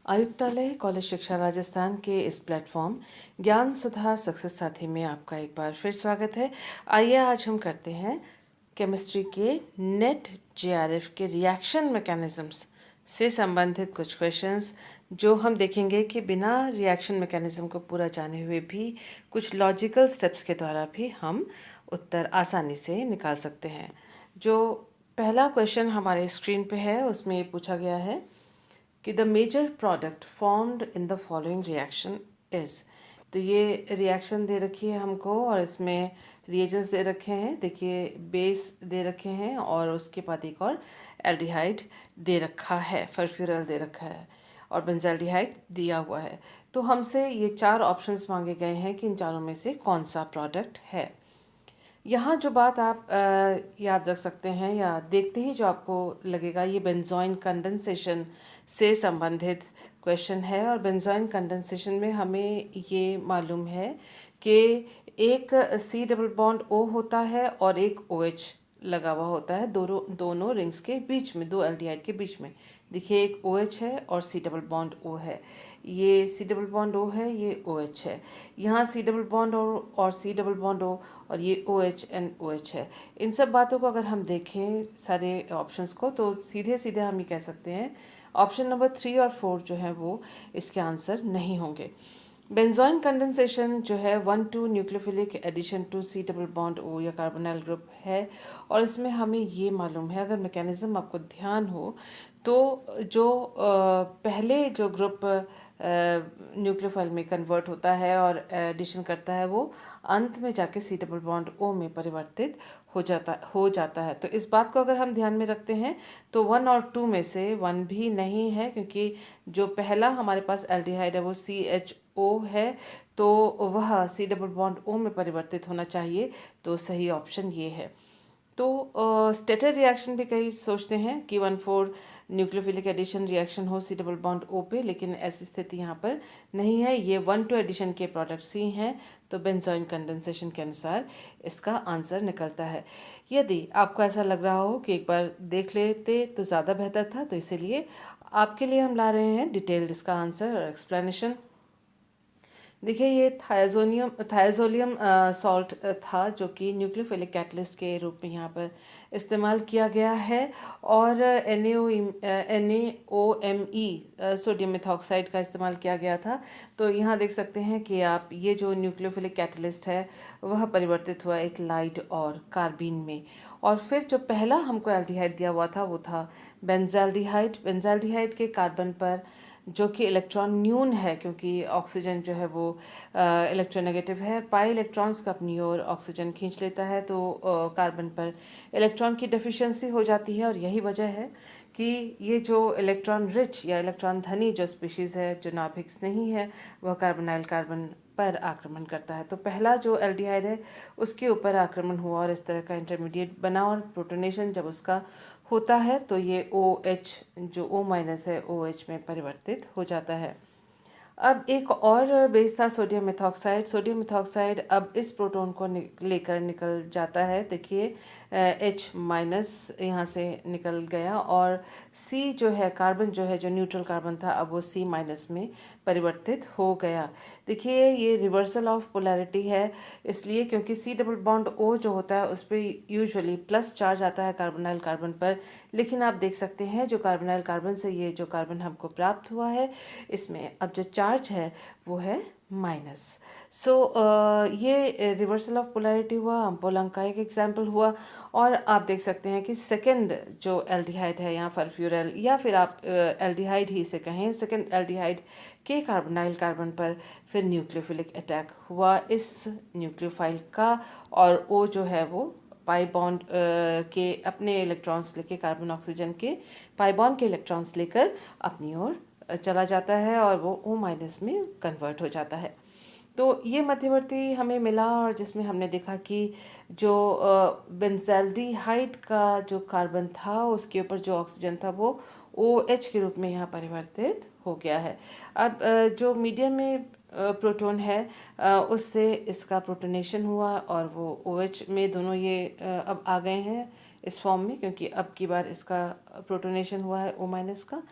आयुक्तालय कॉलेज शिक्षा राजस्थान के इस प्लेटफॉर्म ज्ञान सुधार सक्सेस साथी में आपका एक बार फिर स्वागत है। आइए आज हम करते हैं केमिस्ट्री के नेट जेआरएफ के रिएक्शन मैकेनिज्म्स से संबंधित कुछ क्वेश्चंस, जो हम देखेंगे कि बिना रिएक्शन मैकेनिज्म को पूरा जाने हुए भी कुछ लॉजिकल स्टेप्स के द्वारा भी हम उत्तर आसानी से निकाल सकते हैं। जो पहला क्वेश्चन हमारे स्क्रीन पे है उसमें ये पूछा गया है कि the major product formed in the following reaction is. तो ये रिएक्शन दे रखी है हमको और इसमें रिएजेंट्स दे रखे हैं। देखिए बेस दे रखे हैं और उसके बाद एक और एल्डिहाइड दे रखा है, फर्फ्यूरल दे रखा है और बेंजाल्डिहाइड दिया हुआ है। तो हमसे ये चार ऑप्शंस मांगे गए हैं कि इन चारों में से कौन सा प्रोडक्ट है। यहाँ जो बात आप याद रख सकते हैं या देखते ही जो आपको लगेगा, ये बेंजोइन कंडेंसेशन से संबंधित क्वेश्चन है। और बेंजोइन कंडेंसेशन में हमें ये मालूम है कि एक सी डबल बॉन्ड ओ होता है और एक ओ एच लगा हुआ होता है दोनों रिंग्स के बीच में, दो एल्डिहाइड के बीच में। देखिए एक ओ एच है और सी डबल बॉन्ड ओ है। ये सी डबल बॉन्ड ओ है, ये ओ एच है। यहाँ सी डबल बॉन्ड और सी डबल बॉन्ड ओ और ये O H and O H है। इन सब बातों को अगर हम देखें सारे ऑप्शंस को, तो सीधे सीधे हम ये कह सकते हैं ऑप्शन नंबर 3 और 4 जो है वो इसके आंसर नहीं होंगे। बेंजोइन कंडेंसेशन जो है 1,2 nucleophilic addition to C double bond O या कार्बोनाइल ग्रुप है। और इसमें हमें ये मालूम है, अगर मैकेनिज्म आपको ध्यान हो तो जो पहले जो ग्रुप न्यूक्लियोफाइल में कन्वर्ट होता है और एडिशन करता है, वो अंत में जाके सी डबल बॉन्ड ओ में परिवर्तित हो जाता है। तो इस बात को अगर हम ध्यान में रखते हैं तो 1 और 2 में से 1 भी नहीं है, क्योंकि जो पहला हमारे पास एल्डिहाइड है वो सी एच ओ है, तो वह सी डबल बॉन्ड ओ में परिवर्तित होना चाहिए। तो सही ऑप्शन ये है। तो स्टेटर रिएक्शन भी कई सोचते हैं कि 1,4 न्यूक्लियोफिलिक एडिशन रिएक्शन हो सी डबल बॉन्ड ओ पे, लेकिन ऐसी स्थिति यहाँ पर नहीं है। ये 1,2 एडिशन के प्रोडक्ट्स ही हैं। तो बेंजोइन कंडेंसेशन के अनुसार इसका आंसर निकलता है। यदि आपको ऐसा लग रहा हो कि एक बार देख लेते तो ज़्यादा बेहतर था, तो इसीलिए आपके लिए हम ला रहे हैं डिटेल्ड इसका आंसर और एक्सप्लेनेशन। देखिए ये थायाजोलियम सॉल्ट था, जो कि न्यूक्लियोफिलिक कैटलिस्ट के रूप में यहाँ पर इस्तेमाल किया गया है। और NaOMe सोडियम मेथॉक्साइड का इस्तेमाल किया गया था। तो यहाँ देख सकते हैं कि आप ये जो न्यूक्लियोफिलिक कैटलिस्ट है वह परिवर्तित हुआ एक लाइट और कार्बीन में। और फिर जो पहला हमको एल्डिहाइड दिया हुआ था वो था बेंजाल्डिहाइड। बेंजाल्डिहाइड के कार्बन पर जो कि इलेक्ट्रॉन न्यून है, क्योंकि ऑक्सीजन जो है वो इलेक्ट्रोनेगेटिव है, पाई इलेक्ट्रॉन्स को अपनी ओर ऑक्सीजन खींच लेता है, तो कार्बन पर इलेक्ट्रॉन की डेफिशिएंसी हो जाती है। और यही वजह है कि ये जो इलेक्ट्रॉन रिच या इलेक्ट्रॉन धनी जो स्पीशीज़ है, जो नाभिक नहीं है, वह कार्बोनाइल कार्बन पर आक्रमण करता है। तो पहला जो एल्डिहाइड है उसके ऊपर आक्रमण हुआ और इस तरह का इंटरमीडिएट बना, और प्रोटोनेशन जब उसका होता है तो ये ओ एच जो ओ माइनस है ओ एच में परिवर्तित हो जाता है। अब एक और बेस था सोडियम मेथॉक्साइड। सोडियम मेथॉक्साइड अब इस प्रोटॉन को लेकर निकल जाता है। देखिए H माइनस यहाँ से निकल गया और C जो है कार्बन जो है, जो न्यूट्रल कार्बन था, अब वो C माइनस में परिवर्तित हो गया। देखिए ये रिवर्सल ऑफ पोलैरिटी है, इसलिए क्योंकि C डबल बॉन्ड O जो होता है उस पर यूजुअली प्लस चार्ज आता है कार्बोनाइल कार्बन पर, लेकिन आप देख सकते हैं जो कार्बोनाइल कार्बन से ये जो कार्बन हमको प्राप्त हुआ है, इसमें अब जो चार्ज है वो है माइनस। सो ये रिवर्सल ऑफ पोलैरिटी हुआ, अम्पोलंग का एक एग्जाम्पल हुआ। और आप देख सकते हैं कि सेकंड जो एल्डिहाइड है यहाँ फर्फ्यूरल, या फिर आप एल्डिहाइड ही से कहें, सेकंड एल्डिहाइड के कार्बोनाइल कार्बन पर फिर न्यूक्लियोफिलिक अटैक हुआ इस न्यूक्लियोफाइल का, और ओ जो है वो पाई बॉन्ड के अपने इलेक्ट्रॉन्स लेके, कार्बन ऑक्सीजन के पाई बॉन्ड के इलेक्ट्रॉन्स लेकर अपनी ओर चला जाता है और वो O माइनस में कन्वर्ट हो जाता है। तो ये मध्यवर्ती हमें मिला, और जिसमें हमने देखा कि जो बेंजाल्डिहाइड का जो कार्बन था उसके ऊपर जो ऑक्सीजन था वो OH के रूप में यहाँ परिवर्तित हो गया है। अब जो मीडियम में प्रोटॉन है उससे इसका प्रोटोनेशन हुआ और वो OH में दोनों ये अब आ गए हैं इस फॉर्म में, क्योंकि अब की बार इसका प्रोटोनेशन हुआ है O माइनस का।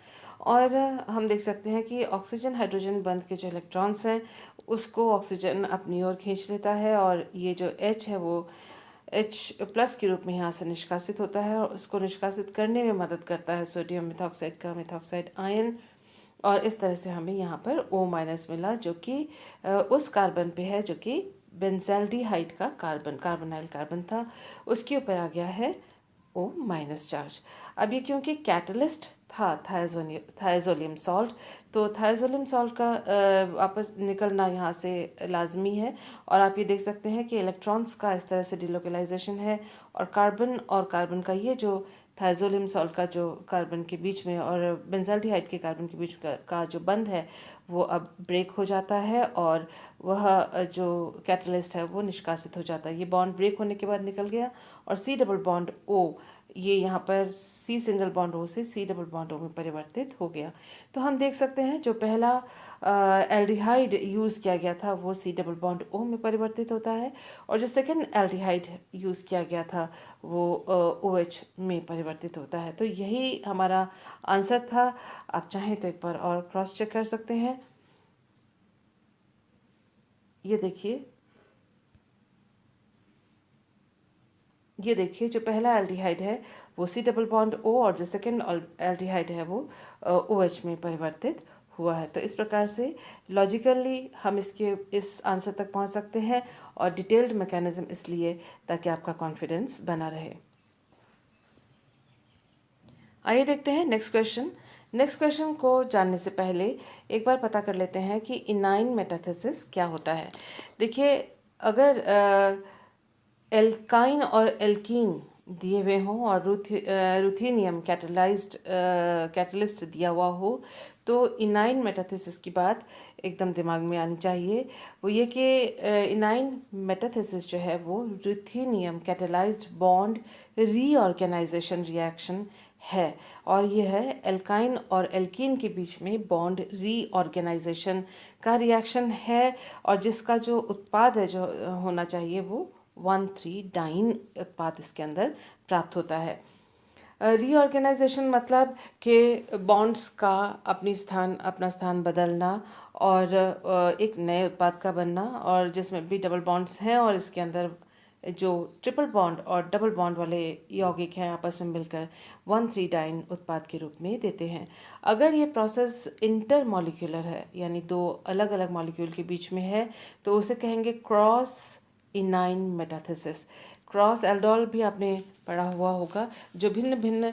और हम देख सकते हैं कि ऑक्सीजन हाइड्रोजन बंध के जो इलेक्ट्रॉन्स हैं उसको ऑक्सीजन अपनी ओर खींच लेता है, और ये जो H है वो H+ के रूप में यहाँ से निष्कासित होता है, और उसको निष्कासित करने में मदद करता है सोडियम मेथॉक्साइड का मेथॉक्साइड आयन। और इस तरह से हमें यहाँ पर O- मिला, जो कि उस कार्बन पे है जो कि बेंजाल्डिहाइड का कार्बोनाइल कार्बन था, उसके ऊपर आ गया है O- चार्ज। अब ये क्योंकि कैटलिस्ट था थायोजोलियम सॉल्ट, तो थायोजोलियम सॉल्ट का वापस निकलना यहाँ से लाजमी है। और आप ये देख सकते हैं कि इलेक्ट्रॉन्स का इस तरह से डिलोकलाइजेशन है, और कार्बन का ये जो थायोजोलियम सॉल्ट का जो कार्बन के बीच में और बेंजाल्डिहाइड के कार्बन के बीच का जो बंध है वो अब ब्रेक हो जाता है, और वह जो कैटलिस्ट है वो निष्कासित हो जाता है। ये बॉन्ड ब्रेक होने के बाद निकल गया, और C डबल बॉन्ड O ये यहाँ पर C सिंगल बॉन्ड O से C डबल बॉन्ड O में परिवर्तित हो गया। तो हम देख सकते हैं जो पहला एल्डिहाइड यूज़ किया गया था वो C डबल बॉन्ड O में परिवर्तित होता है, और जो सेकंड एल्डिहाइड यूज़ किया गया था वो OH में परिवर्तित होता है। तो यही हमारा आंसर था। आप चाहें तो एक बार और क्रॉस चेक कर सकते हैं। ये देखिए जो पहला एल्डिहाइड है वो C डबल बॉन्ड O, और जो सेकंड एल्डिहाइड है वो OH में परिवर्तित हुआ है। तो इस प्रकार से लॉजिकली हम इस आंसर तक पहुंच सकते हैं, और डिटेल्ड मैकेनिज्म इसलिए ताकि आपका कॉन्फिडेंस बना रहे। आइए देखते हैं नेक्स्ट क्वेश्चन। नेक्स्ट क्वेश्चन को जानने से पहले एक बार पता कर लेते हैं कि इनाइन मेटाथेसिस क्या होता है। देखिए, अगर एल्काइन और एल्कीन दिए हुए हों और रुथेनियम कैटलिस्ट दिया हुआ हो, तो इनाइन मेटाथेसिस की बात एकदम दिमाग में आनी चाहिए। वो ये कि इनाइन मेटाथेसिस जो है वो ruthenium catalysed bond reorganisation reaction है, और ये है एल्काइन और एल्कीन के बीच में बॉन्ड रीऑर्गेनाइजेशन का रिएक्शन है, और जिसका जो उत्पाद है जो होना चाहिए वो 1,3-डाइन उत्पाद इसके अंदर प्राप्त होता है। रीऑर्गेनाइजेशन मतलब कि बॉन्ड्स का अपना स्थान बदलना, और एक नए उत्पाद का बनना, और जिसमें भी डबल बॉन्ड्स हैं और इसके अंदर जो ट्रिपल बॉन्ड और डबल बॉन्ड वाले यौगिक हैं आपस में मिलकर 1,3-डाइन उत्पाद के रूप में देते हैं। अगर ये प्रोसेस इंटर मॉलिक्यूलर है, यानी दो अलग अलग मॉलिक्यूल के बीच में है, तो उसे कहेंगे क्रॉस इनाइन मेटाथेसिस। क्रॉस एल्डोल भी आपने पढ़ा हुआ होगा, जो भिन्न भिन्न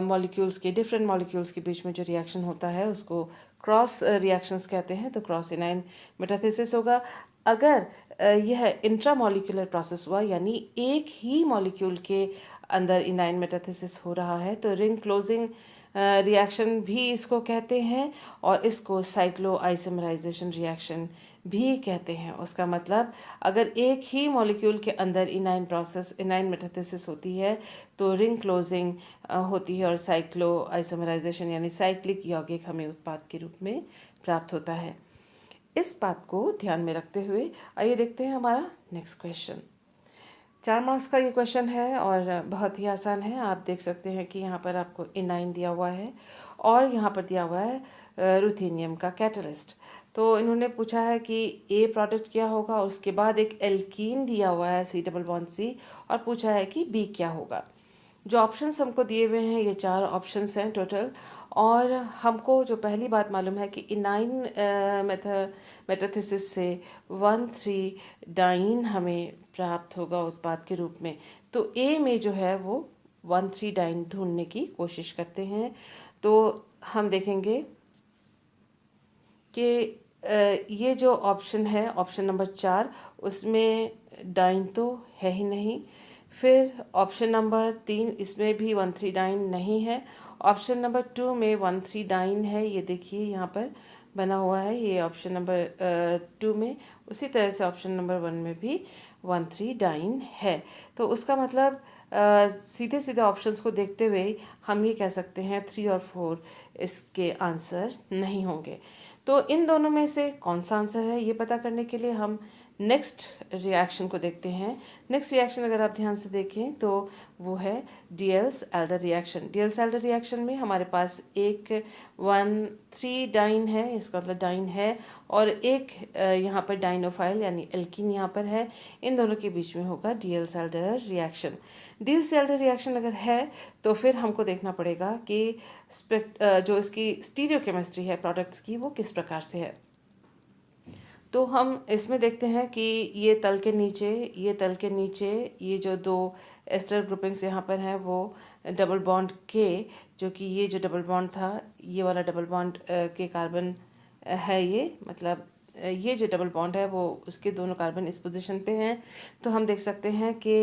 मॉलिक्यूल्स के डिफरेंट मॉलिक्यूल्स के बीच में जो रिएक्शन होता है उसको क्रॉस रिएक्शंस कहते हैं। तो क्रॉस इनाइन मेटाथेसिस होगा। अगर यह इंट्रामॉलिक्यूलर प्रोसेस हुआ, यानी एक ही मॉलिक्यूल के अंदर इनाइन मेटाथेसिस हो रहा है, तो रिंग क्लोजिंग रिएक्शन भी इसको कहते हैं, और इसको साइक्लो आइसोमराइजेशन रिएक्शन भी कहते हैं। उसका मतलब अगर एक ही मॉलिक्यूल के अंदर इनाइन मेटाथेसिस होती है तो रिंग क्लोजिंग होती है, और साइक्लो आइसोमराइजेशन यानी साइक्लिक यौगिक हमें उत्पाद के रूप में प्राप्त होता है। इस बात को ध्यान में रखते हुए आइए देखते हैं हमारा नेक्स्ट क्वेश्चन। 4 मार्क्स का ये क्वेश्चन है और बहुत ही आसान है। आप देख सकते हैं कि यहाँ पर आपको इनाइन दिया हुआ है, और यहाँ पर दिया हुआ है रुथेनियम का कैटलिस्ट। तो इन्होंने पूछा है कि ए प्रोडक्ट क्या होगा, उसके बाद एक एल्कीन दिया हुआ है C डबल बॉन्ड C, और पूछा है कि बी क्या होगा। जो ऑप्शंस हमको दिए हुए हैं ये 4 ऑप्शंस हैं टोटल, और हमको जो पहली बात मालूम है कि इनाइन मेटाथेसिस से 1,3-डाइन हमें प्राप्त होगा उत्पाद के रूप में। तो ए में जो है वो 1,3-डाइन ढूंढने की कोशिश करते हैं। तो हम देखेंगे कि ये जो ऑप्शन है, ऑप्शन नंबर 4, उसमें डाइन तो है ही नहीं। फिर ऑप्शन नंबर 3, इसमें भी 1,3-डाइन नहीं है। ऑप्शन नंबर 2 में 1,3-डाइन है, ये देखिए यहाँ पर बना हुआ है ये ऑप्शन नंबर 2 में। उसी तरह से ऑप्शन नंबर 1 में भी 1,3-डाइन है। तो उसका मतलब सीधे सीधे ऑप्शंस को देखते हुए हम ये कह सकते हैं 3 और 4 इसके आंसर नहीं होंगे। तो इन दोनों में से कौन सा आंसर है ये पता करने के लिए हम नेक्स्ट रिएक्शन को देखते हैं। नेक्स्ट रिएक्शन अगर आप ध्यान से देखें तो वो है डियल्स एल्डर रिएक्शन। डियल्स एल्डर रिएक्शन में हमारे पास एक 1,3 डाइन है, इसका मतलब डाइन है, और एक यहाँ पर डाइनोफाइल यानी एल्कीन यहाँ पर है। इन दोनों के बीच में होगा डियल्स एल्डर रिएक्शन। डियल्स एल्डर रिएक्शन अगर है तो फिर हमको देखना पड़ेगा कि जो इसकी स्टीरियोकेमिस्ट्री है प्रोडक्ट्स की वो किस प्रकार से है। तो हम इसमें देखते हैं कि ये तल के नीचे, ये तल के नीचे ये जो दो एस्टर ग्रुपिंग्स यहाँ पर हैं वो डबल बॉन्ड के, जो कि ये जो डबल बॉन्ड था ये वाला डबल बॉन्ड के कार्बन है, ये मतलब ये जो डबल बॉन्ड है वो उसके दोनों कार्बन इस पोजीशन पे हैं। तो हम देख सकते हैं कि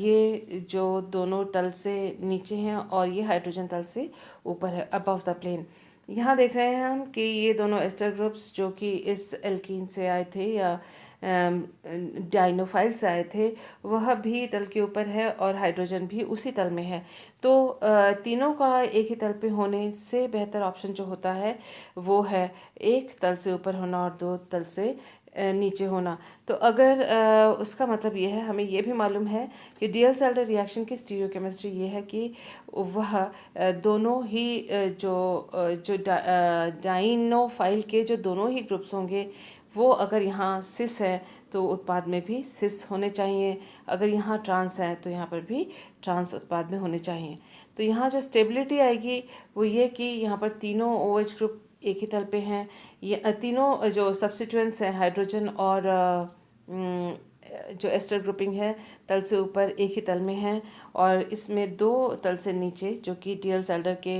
ये जो दोनों तल से नीचे हैं और ये हाइड्रोजन तल से ऊपर है, अबव द प्लेन। यहाँ देख रहे हैं हम कि ये दोनों एस्टर ग्रुप्स जो कि इस एल्कीन से आए थे या डाइनोफाइल से आए थे वह भी तल के ऊपर है और हाइड्रोजन भी उसी तल में है। तो तीनों का एक ही तल पे होने से बेहतर ऑप्शन जो होता है वो है एक तल से ऊपर होना और दो तल से नीचे होना। तो अगर उसका मतलब ये है, हमें ये भी मालूम है कि डियल्स एल्डर रिएक्शन की स्टीरियोकेमिस्ट्री ये है कि वह दोनों ही जो डाइनोफाइल के जो दोनों ही ग्रुप्स होंगे वो अगर यहाँ सिस है तो उत्पाद में भी सिस होने चाहिए, अगर यहाँ ट्रांस है तो यहाँ पर भी ट्रांस उत्पाद में होने चाहिए। तो यहाँ जो स्टेबिलिटी आएगी वो ये कि यहाँ पर तीनों OH ग्रुप एक ही तल पे हैं। ये तीनों जो सब्स्टिट्यूएंट्स हैं हाइड्रोजन और जो एस्टर ग्रुपिंग है तल से ऊपर एक ही तल में है, और इसमें दो तल से नीचे जो कि डियल्स एल्डर के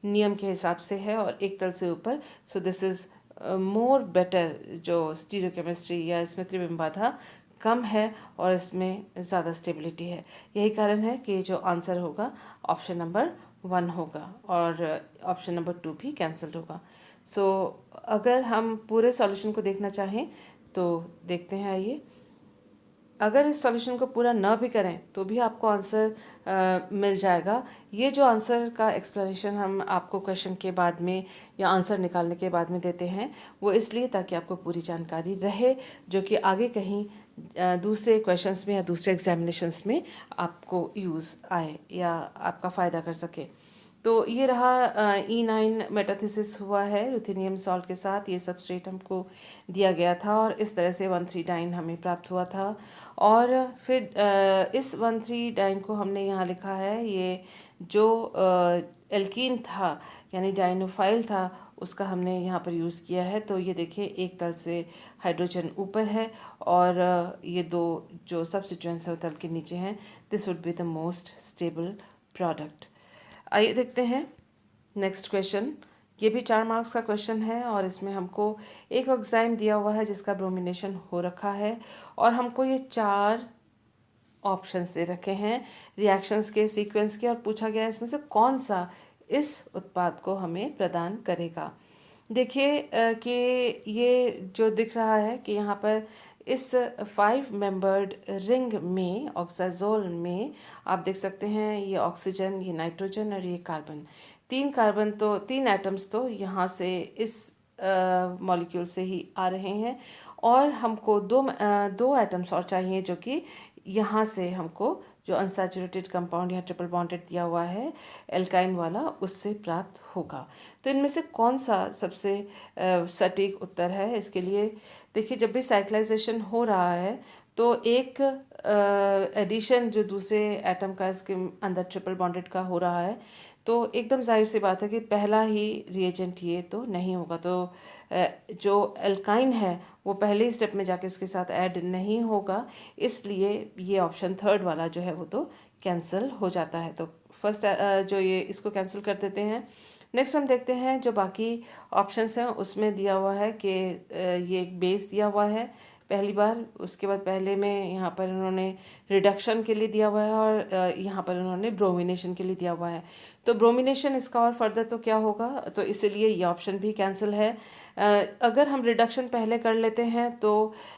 नियम के हिसाब से है और एक तल से ऊपर। So this is more better, जो स्टीरियोकेमिस्ट्री या इसमें त्रिबिम्बाधा कम है और इसमें ज़्यादा स्टेबिलिटी है। यही कारण है कि जो आंसर होगा ऑप्शन नंबर 1 होगा और ऑप्शन नंबर 2 भी कैंसल्ड होगा। सो अगर हम पूरे सॉल्यूशन को देखना चाहें तो देखते हैं, आइए। अगर इस सॉल्यूशन को पूरा ना भी करें तो भी आपको आंसर मिल जाएगा। ये जो आंसर का एक्सप्लेनेशन हम आपको क्वेश्चन के बाद में या आंसर निकालने के बाद में देते हैं वो इसलिए ताकि आपको पूरी जानकारी रहे, जो कि आगे कहीं दूसरे क्वेश्चंस में या दूसरे एग्जामिनेशंस में आपको यूज़ आए या आपका फ़ायदा कर सके। तो ये रहा E9 मेटाथिसिस हुआ है रुथेनियम सॉल्ट के साथ। ये सबस्ट्रेट हमको दिया गया था और इस तरह से 1,3 डाइन हमें प्राप्त हुआ था। और फिर इस 1,3 डाइन को हमने यहाँ लिखा है, ये जो एल्कीन था यानी डाइनोफाइल था उसका हमने यहाँ पर यूज़ किया है। तो ये देखिए एक तल से हाइड्रोजन ऊपर है और ये दो जो सब्स्टिट्यूएंट्स हैं वो तल के नीचे हैं। This would be the most stable product. आइए देखते हैं नेक्स्ट क्वेश्चन। ये भी 4 मार्क्स का क्वेश्चन है और इसमें हमको एक एग्जाम दिया हुआ है जिसका ब्रोमिनेशन हो रखा है और हमको ये 4 ऑप्शंस दे रखे हैं रिएक्शंस के सीक्वेंस के, और पूछा गया है इसमें से कौन सा इस उत्पाद को हमें प्रदान करेगा। देखिए कि ये जो दिख रहा है कि यहाँ पर इस 5 मेंबर्ड रिंग में ऑक्साजोल में आप देख सकते हैं ये ऑक्सीजन, ये नाइट्रोजन और ये कार्बन, 3 कार्बन तो 3 एटम्स तो यहाँ से इस मॉलिक्यूल से ही आ रहे हैं और हमको दो एटम्स और चाहिए जो कि यहाँ से हमको जो अनसैचुरेटेड कंपाउंड या ट्रिपल बॉन्डेड दिया हुआ है एल्काइन वाला उससे प्राप्त होगा। तो इनमें से कौन सा सबसे सटीक उत्तर है इसके लिए? देखिए जब भी साइक्लाइजेशन हो रहा है तो एक एडिशन जो दूसरे एटम का इसके अंदर ट्रिपल बॉन्डेड का हो रहा है तो एकदम जाहिर सी बात है कि पहला ही रिएजेंट ये तो नहीं होगा। तो जो एल्काइन है वो पहले ही स्टेप में जाके इसके साथ ऐड नहीं होगा, इसलिए ये ऑप्शन 3 वाला जो है वो तो कैंसिल हो जाता है। तो फर्स्ट जो ये इसको कैंसिल कर देते हैं। नेक्स्ट हम देखते हैं जो बाकी ऑप्शंस हैं उसमें दिया हुआ है कि ये एक बेस दिया हुआ है पहली बार, उसके बाद पहले में यहाँ पर उन्होंने रिडक्शन के लिए दिया हुआ है और यहाँ पर उन्होंने ब्रोमिनेशन के लिए दिया हुआ है। तो ब्रोमिनेशन इसका और फर्दर तो क्या होगा, तो इसलिए ये ऑप्शन भी कैंसिल है। अगर हम रिडक्शन पहले कर लेते हैं तो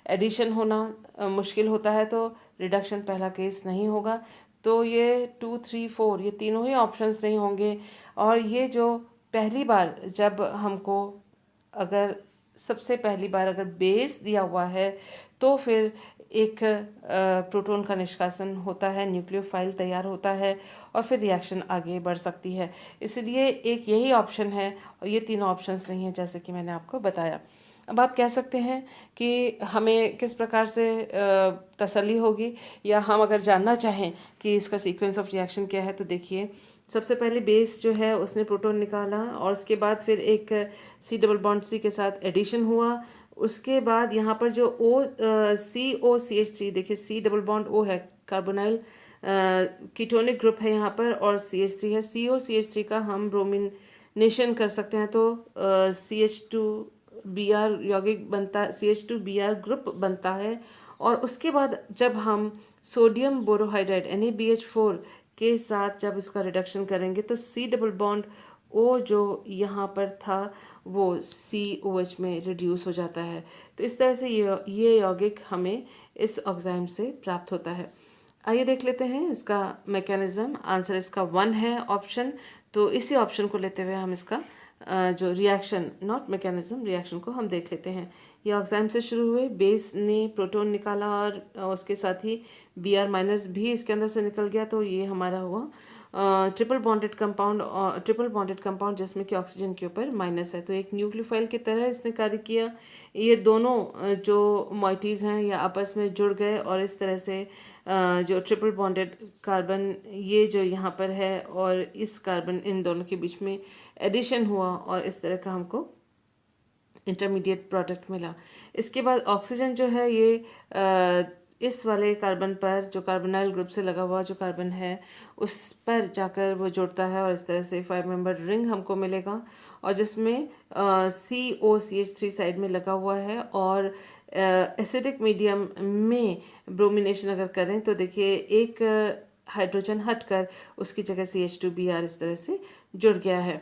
एडिशन होना मुश्किल होता है, तो रिडक्शन पहला केस नहीं होगा। तो ये 2, 3, 4 ये तीनों ही ऑप्शंस नहीं होंगे। और ये जो पहली बार जब हमको अगर सबसे पहली बार अगर बेस दिया हुआ है तो फिर एक प्रोटॉन का निष्कासन होता है, न्यूक्लियोफाइल तैयार होता है और फिर रिएक्शन आगे बढ़ सकती है। इसलिए एक यही ऑप्शन है और ये तीनों ऑप्शंस नहीं हैं जैसे कि मैंने आपको बताया। अब आप कह सकते हैं कि हमें किस प्रकार से तसल्ली होगी, या हम अगर जानना चाहें कि इसका सीक्वेंस ऑफ रिएक्शन क्या है, तो देखिए सबसे पहले बेस जो है उसने प्रोटॉन निकाला और उसके बाद फिर एक सी डबल बॉन्ड सी के साथ एडिशन हुआ। उसके बाद यहाँ पर जो COCH3, देखिए सी डबल बॉन्ड O है, कार्बोनाइल कीटोनिक ग्रुप है यहाँ पर, और CH3 है। COCH3 का हम ब्रोमिनेशन कर सकते हैं तो CH2Br यौगिक बनता, CH2Br ग्रुप बनता है। और उसके बाद जब हम सोडियम बोरोहाइड्राइड NaBH4 के साथ जब इसका रिडक्शन करेंगे तो सी डबल बॉन्ड O जो यहाँ पर था वो COH में रिड्यूस हो जाता है। तो इस तरह से ये यौगिक हमें इस ऑक्साइम से प्राप्त होता है। आइए देख लेते हैं इसका मैकेनिज्म। आंसर इसका 1 है ऑप्शन। तो इसी ऑप्शन को लेते हुए हम इसका जो रिएक्शन, नॉट मैकेनिज्म, रिएक्शन को हम देख लेते हैं। ये ऑक्साइम से शुरू हुए, बेस ने प्रोटॉन निकाला और उसके साथ ही Br- भी इसके अंदर से निकल गया, तो ये हमारा हुआ ट्रिपल बॉन्डेड कंपाउंड जिसमें कि ऑक्सीजन के ऊपर माइनस है। तो एक न्यूक्लियोफाइल की तरह इसने कार्य किया। ये दोनों जो मॉइटीज़ हैं या आपस में जुड़ गए और इस तरह से जो ट्रिपल बॉन्डेड कार्बन ये जो यहाँ पर है और इस कार्बन, इन दोनों के बीच में एडिशन हुआ और इस तरह का हमको इंटरमीडिएट प्रोडक्ट मिला। इसके बाद ऑक्सीजन जो है ये इस वाले कार्बन पर, जो कार्बोनाइल ग्रुप से लगा हुआ जो कार्बन है, उस पर जाकर वो जुड़ता है और इस तरह से 5 मेंबर रिंग हमको मिलेगा, और जिसमें COCH3 साइड में लगा हुआ है। और एसिडिक मीडियम में ब्रोमिनेशन अगर करें तो देखिए एक हाइड्रोजन हटकर उसकी जगह CH2Br इस तरह से जुड़ गया है।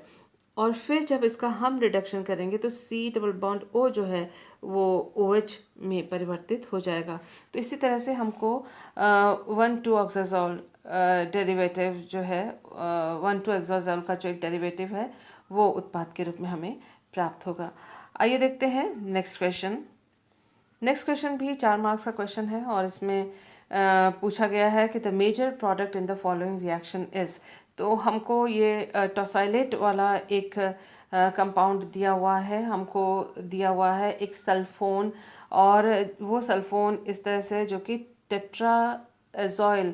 और फिर जब इसका हम रिडक्शन करेंगे तो सी डबल बॉन्ड O जो है वो OH में परिवर्तित हो जाएगा। तो इसी तरह से हमको 1,2-ऑक्साजोल डेरिवेटिव जो है, 1,2-एक्सोजोल का जो एक डेरिवेटिव है वो उत्पाद के रूप में हमें प्राप्त होगा। आइए देखते हैं नेक्स्ट क्वेश्चन। नेक्स्ट क्वेश्चन भी 4 मार्क्स का क्वेश्चन है और इसमें पूछा गया है कि the major product in the following reaction is. तो हमको ये टोसाइलेट वाला एक कंपाउंड दिया हुआ है, हमको दिया हुआ है एक सल्फोन, और वो सल्फोन इस तरह से जो कि टेट्राजॉइल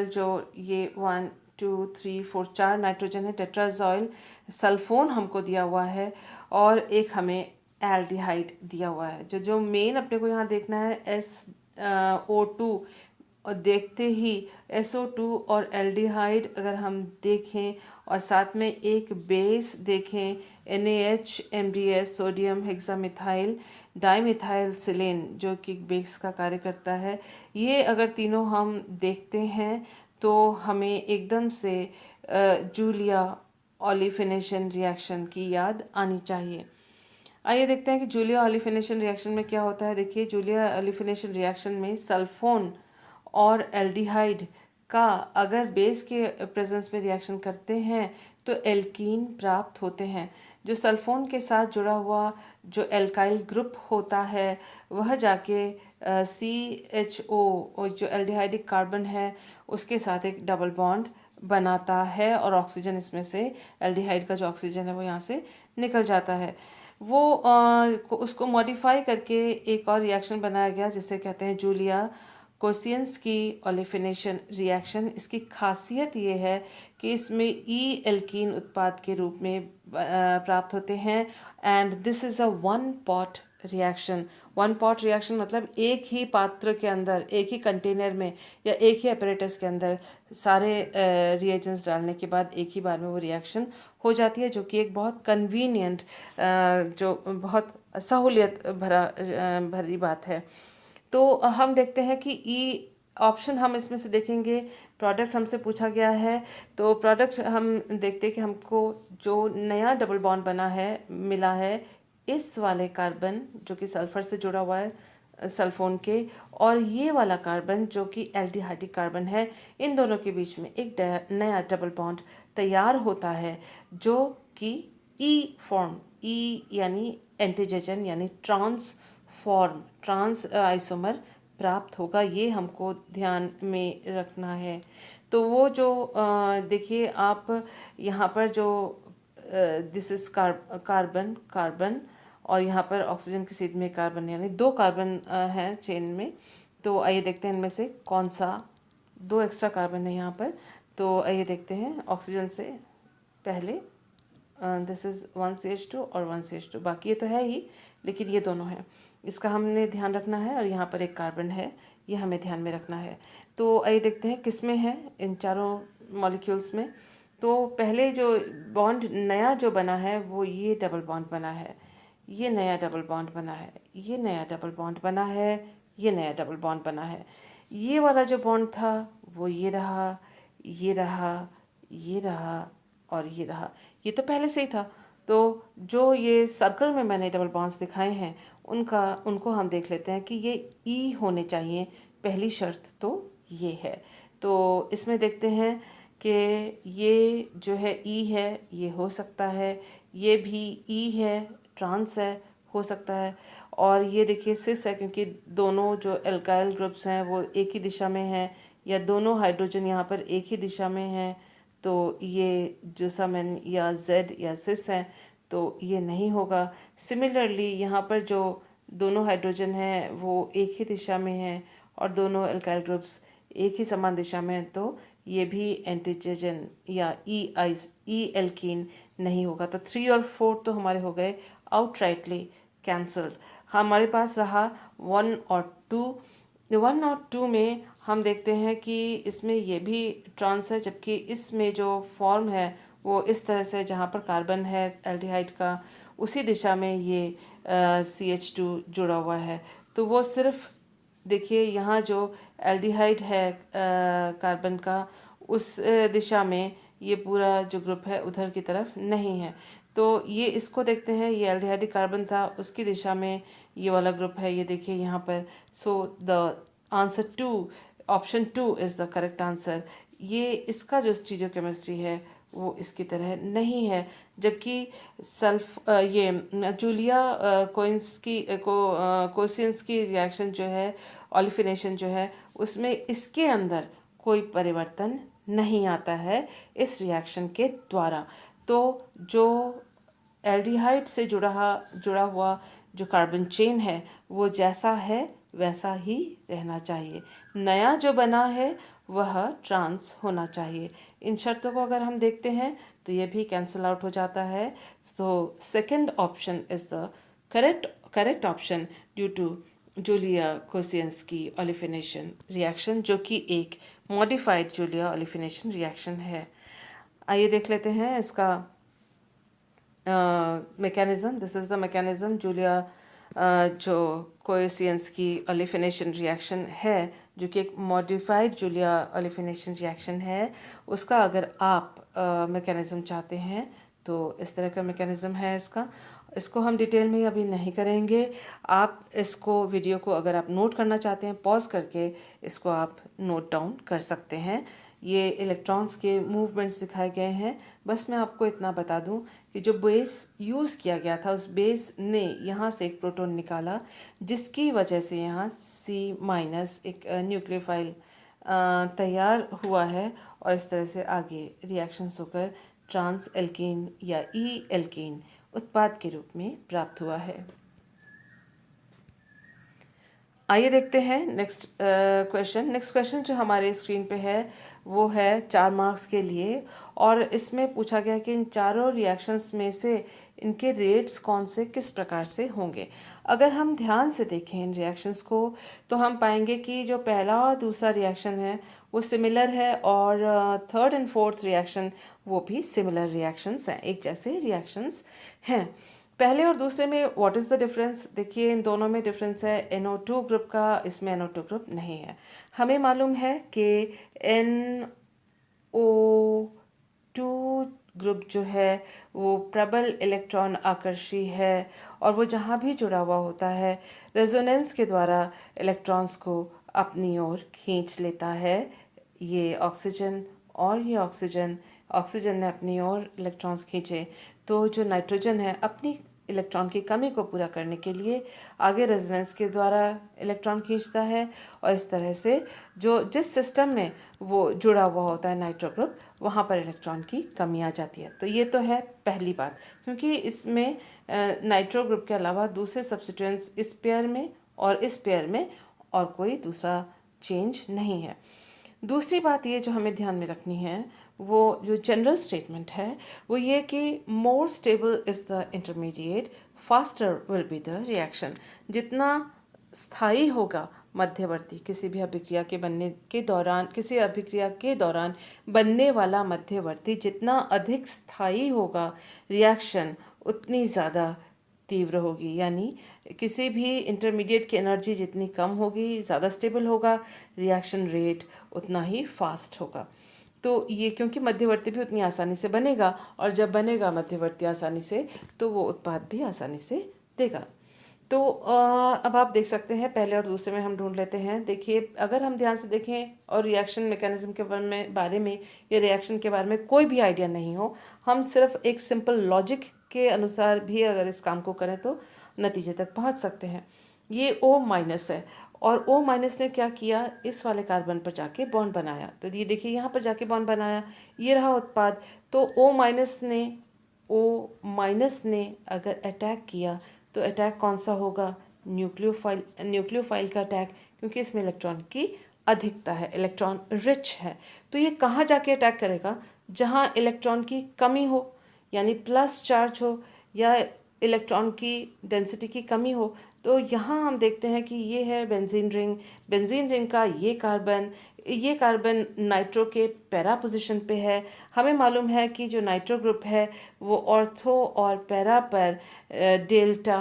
जो ये 1 2 3 4 4 नाइट्रोजन है, टेट्राजॉइल सल्फोन हमको दिया हुआ है, और एक हमें एल्डिहाइड दिया हुआ है। जो जो मेन अपने को यहाँ देखना है SO2, और देखते ही SO2 और एल्डिहाइड अगर हम देखें और साथ में एक बेस देखें NaHMDS सोडियम हेक्सामिथाइल डाइमिथाइल सिलेन जो कि बेस का कार्य करता है, ये अगर तीनों हम देखते हैं तो हमें एकदम से जूलिया ओलिफिनेशन रिएक्शन की याद आनी चाहिए। आइए देखते हैं कि जूलिया ओलिफिनेशन रिएक्शन में क्या होता है। देखिए जूलिया ओलिफिनेशन रिएक्शन में सल्फोन और एल्डिहाइड का अगर बेस के प्रेजेंस में रिएक्शन करते हैं तो एल्कीन प्राप्त होते हैं। जो सल्फोन के साथ जुड़ा हुआ जो एल्काइल ग्रुप होता है वह जाके CHO और जो एल्डिहाइडिक कार्बन है उसके साथ एक डबल बॉन्ड बनाता है, और ऑक्सीजन इसमें से, एल्डिहाइड का जो ऑक्सीजन है वो यहाँ से निकल जाता है। वो उसको मॉडिफाई करके एक और रिएक्शन बनाया गया जिसे कहते हैं जूलिया कोसियंस्की ओलिफिनेशन रिएक्शन। इसकी खासियत ये है कि इसमें ई एल्कीन उत्पाद के रूप में प्राप्त होते हैं, and this is a one pot reaction. One pot reaction मतलब एक ही पात्र के अंदर, एक ही कंटेनर में या एक ही अपरेटस के अंदर सारे रिएजेंट्स डालने के बाद एक ही बार में वो रिएक्शन हो जाती है, जो कि एक बहुत कन्वीनियंट, जो बहुत सहूलियत भरी बात है। तो हम देखते हैं कि ई ऑप्शन हम इसमें से देखेंगे। प्रोडक्ट हमसे पूछा गया है, तो प्रोडक्ट हम देखते हैं कि हमको जो नया डबल बॉन्ड बना है, मिला है इस वाले कार्बन जो कि सल्फर से जुड़ा हुआ है सल्फोन के, और ये वाला कार्बन जो कि एल्डिहाइडिक कार्बन है, इन दोनों के बीच में एक नया डबल बॉन्ड तैयार होता है जो कि ई फॉर्म, ई यानी एंटीजन यानी ट्रांसफॉर्म, ट्रांस आइसोमर प्राप्त होगा, ये हमको ध्यान में रखना है। तो वो जो देखिए आप यहाँ पर जो दिस इज कार्बन कार्बन, और यहाँ पर ऑक्सीजन की सीध में कार्बन, यानी दो कार्बन हैं चेन में। तो आइए देखते हैं इनमें से कौन सा, दो एक्स्ट्रा कार्बन है यहाँ पर। तो आइए देखते हैं ऑक्सीजन से पहले दिस इज़ 1 CH2 और 1 CH2, बाकी ये तो है ही, लेकिन ये दोनों हैं, इसका हमने ध्यान रखना है। और यहाँ पर एक कार्बन है, ये हमें ध्यान में रखना है। तो आइए देखते हैं किस में है इन चारों मॉलिक्यूल्स में। तो पहले जो बॉन्ड नया जो बना है वो ये डबल बॉन्ड बना है, ये नया डबल बॉन्ड बना है, ये नया डबल बॉन्ड बना है, ये नया डबल बॉन्ड बना है। ये वाला जो बॉन्ड था वो ये रहा, ये रहा, ये रहा और ये रहा, ये तो पहले से ही था। तो जो ये सर्कल में मैंने डबल बॉन्ड्स दिखाए हैं उनको हम देख लेते हैं कि ये ई होने चाहिए, पहली शर्त तो ये है। तो इसमें देखते हैं कि ये जो है ई है, ये हो सकता है, ये भी ई है, ट्रांस है, हो सकता है। और ये देखिए सिस है, क्योंकि दोनों जो एल्काइल ग्रुप्स हैं वो एक ही दिशा में हैं, या दोनों हाइड्रोजन यहाँ पर एक ही दिशा में हैं। तो ये जो समेन या जेड या सिस हैं, तो ये नहीं होगा। सिमिलरली यहाँ पर जो दोनों हाइड्रोजन हैं वो एक ही दिशा में हैं, और दोनों एल्काइल ग्रुप्स एक ही समान दिशा में हैं, तो ये भी एंटीजन या ई एल्कीन नहीं होगा। तो 3 और 4 तो हमारे हो गए आउटराइटली कैंसल्ड। हमारे पास रहा 1 और 2। 1 और 2 में हम देखते हैं कि इसमें ये भी ट्रांस है, जबकि इसमें जो फॉर्म है वो इस तरह से, जहाँ पर कार्बन है एल्डिहाइड का, उसी दिशा में ये CH2 जुड़ा हुआ है। तो वो सिर्फ देखिए यहाँ जो एल्डिहाइड है कार्बन का, उस दिशा में ये पूरा जो ग्रुप है उधर की तरफ नहीं है। तो ये इसको देखते हैं, ये एल्डिहाइड कार्बन था, उसकी दिशा में ये वाला ग्रुप है, ये देखिए यहाँ पर। So the answer 2, option 2 is the correct answer. ये इसका जो स्टीरियोकेमिस्ट्री है वो इसकी तरह नहीं है, जबकि ये जूलिया कोसिंस की रिएक्शन जो है, ऑलिफिनेशन जो है, उसमें इसके अंदर कोई परिवर्तन नहीं आता है इस रिएक्शन के द्वारा। तो जो एल्डिहाइड से जुड़ा हुआ जो कार्बन चेन है वो जैसा है वैसा ही रहना चाहिए, नया जो बना है वह ट्रांस होना चाहिए। इन शर्तों को अगर हम देखते हैं तो ये भी कैंसिल आउट हो जाता है। So second option is the correct option due to Julia Kocienski olefination reaction, जो कि एक मॉडिफाइड जूलिया ओलिफिनेशन रिएक्शन है। आइए देख लेते हैं इसका mechanism. This is the mechanism Julia जो कोसिंस्की ओलिफिनेशन रिएक्शन है, जो कि एक मॉडिफाइड जूलिया ओलिफिनेशन रिएक्शन है, उसका अगर आप मैकेनिज़्म चाहते हैं तो इस तरह का मैकेनिज़्म है इसका। इसको हम डिटेल में अभी नहीं करेंगे। आप इसको वीडियो को अगर आप नोट करना चाहते हैं, पॉज करके इसको आप नोट डाउन कर सकते हैं। ये इलेक्ट्रॉन्स के मूवमेंट्स दिखाए गए हैं। बस मैं आपको इतना बता दूं कि जो बेस यूज़ किया गया था, उस बेस ने यहाँ से एक प्रोटॉन निकाला, जिसकी वजह से यहाँ C- एक न्यूक्लियोफाइल तैयार हुआ है, और इस तरह से आगे रिएक्शंस होकर ट्रांस एल्कीन या ई एल्कीन उत्पाद के रूप में प्राप्त हुआ है। आइए देखते हैं नेक्स्ट क्वेश्चन। नेक्स्ट क्वेश्चन जो हमारे स्क्रीन पे है वो है 4 मार्क्स के लिए, और इसमें पूछा गया कि इन चारों रिएक्शंस में से इनके रेट्स कौन से किस प्रकार से होंगे। अगर हम ध्यान से देखें इन रिएक्शंस को तो हम पाएंगे कि जो पहला और दूसरा रिएक्शन है वो सिमिलर है, और थर्ड एंड फोर्थ रिएक्शन वो भी सिमिलर रिएक्शंस हैं, एक जैसे रिएक्शंस हैं। पहले और दूसरे में व्हाट इज़ द डिफरेंस? देखिए इन दोनों में डिफरेंस है NO2 ग्रुप का, इसमें NO2 ग्रुप नहीं है। हमें मालूम है कि NO2 ग्रुप जो है वो प्रबल इलेक्ट्रॉन आकर्षी है, और वो जहाँ भी जुड़ा हुआ होता है रेजोनेंस के द्वारा इलेक्ट्रॉन्स को अपनी ओर खींच लेता है। ये ऑक्सीजन और ये ऑक्सीजन ने अपनी ओर इलेक्ट्रॉन्स खींचे, तो जो नाइट्रोजन है अपनी इलेक्ट्रॉन की कमी को पूरा करने के लिए आगे रेजोनेंस के द्वारा इलेक्ट्रॉन खींचता है, और इस तरह से जो जिस सिस्टम में वो जुड़ा हुआ होता है नाइट्रो ग्रुप, वहाँ पर इलेक्ट्रॉन की कमी आ जाती है। तो ये तो है पहली बात, क्योंकि इसमें नाइट्रो ग्रुप के अलावा दूसरे सब्स्टिट्यूएंट्स इस पेयर में और इस पेयर में और कोई दूसरा चेंज नहीं है। दूसरी बात ये जो हमें ध्यान में रखनी है, वो जो जनरल स्टेटमेंट है वो ये कि more stable is the intermediate, faster will be the reaction. जितना स्थायी होगा मध्यवर्ती, किसी भी अभिक्रिया के बनने के दौरान, किसी अभिक्रिया के दौरान बनने वाला मध्यवर्ती जितना अधिक स्थायी होगा रिएक्शन, उतनी ज़्यादा तीव्र होगी। यानी किसी भी इंटरमीडिएट की एनर्जी जितनी कम होगी, ज़्यादा स्टेबल होगा, रिएक्शन रेट उतना ही फास्ट होगा। तो ये क्योंकि मध्यवर्ती भी उतनी आसानी से बनेगा, और जब बनेगा मध्यवर्ती आसानी से, तो वो उत्पाद भी आसानी से देगा। तो अब आप देख सकते हैं पहले और दूसरे में हम ढूंढ लेते हैं। देखिए, अगर हम ध्यान से देखें और रिएक्शन मैकेनिज्म के बारे में या रिएक्शन के बारे में कोई भी आइडिया नहीं हो, हम सिर्फ एक सिंपल लॉजिक के अनुसार भी अगर इस काम को करें तो नतीजे तक पहुंच सकते हैं। ये O माइनस है, और O माइनस ने क्या किया, इस वाले कार्बन पर जाके बॉन्ड बनाया। तो ये देखिए यहाँ पर जाके बॉन्ड बनाया, ये रहा उत्पाद। तो O माइनस ने अगर अटैक किया तो अटैक कौन सा होगा, न्यूक्लियोफाइल का अटैक, क्योंकि इसमें इलेक्ट्रॉन की अधिकता है, इलेक्ट्रॉन रिच है। तो ये कहाँ जाके अटैक करेगा, जहाँ इलेक्ट्रॉन की कमी हो, यानी प्लस चार्ज हो, या इलेक्ट्रॉन की डेंसिटी की कमी हो। तो यहाँ हम देखते हैं कि ये है बेंजीन रिंग का ये कार्बन नाइट्रो के पैरा पोजीशन पे है। हमें मालूम है कि जो नाइट्रो ग्रुप है वो ऑर्थो और पैरा पर डेल्टा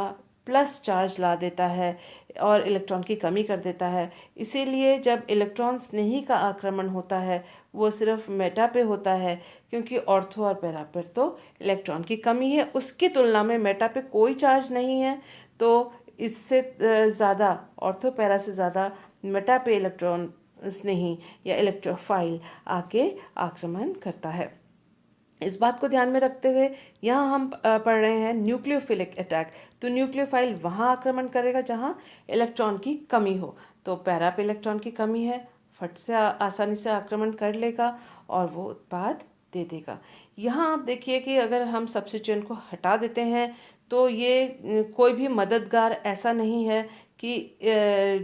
प्लस चार्ज ला देता है और इलेक्ट्रॉन की कमी कर देता है। इसीलिए जब इलेक्ट्रॉन स्नेही का आक्रमण होता है वो सिर्फ मेटा पे होता है, क्योंकि ऑर्थो और पैरा पर तो इलेक्ट्रॉन की कमी है, उसकी तुलना में मेटा पे कोई चार्ज नहीं है। तो इससे ज़्यादा, ऑर्थो पैरा से ज़्यादा मेटा पे इलेक्ट्रॉन स्नेही या इलेक्ट्रोफाइल आके आक्रमण करता है। इस बात को ध्यान में रखते हुए यहाँ हम पढ़ रहे हैं न्यूक्लियोफिलिक अटैक। तो न्यूक्लियोफाइल वहाँ आक्रमण करेगा जहाँ इलेक्ट्रॉन की कमी हो। तो पैरा पे इलेक्ट्रॉन की कमी है, फट से आसानी से आक्रमण कर लेगा और वो उत्पाद दे देगा। यहाँ आप देखिए कि अगर हम सब्स्टिट्यूएंट को हटा देते हैं तो ये कोई भी मददगार ऐसा नहीं है कि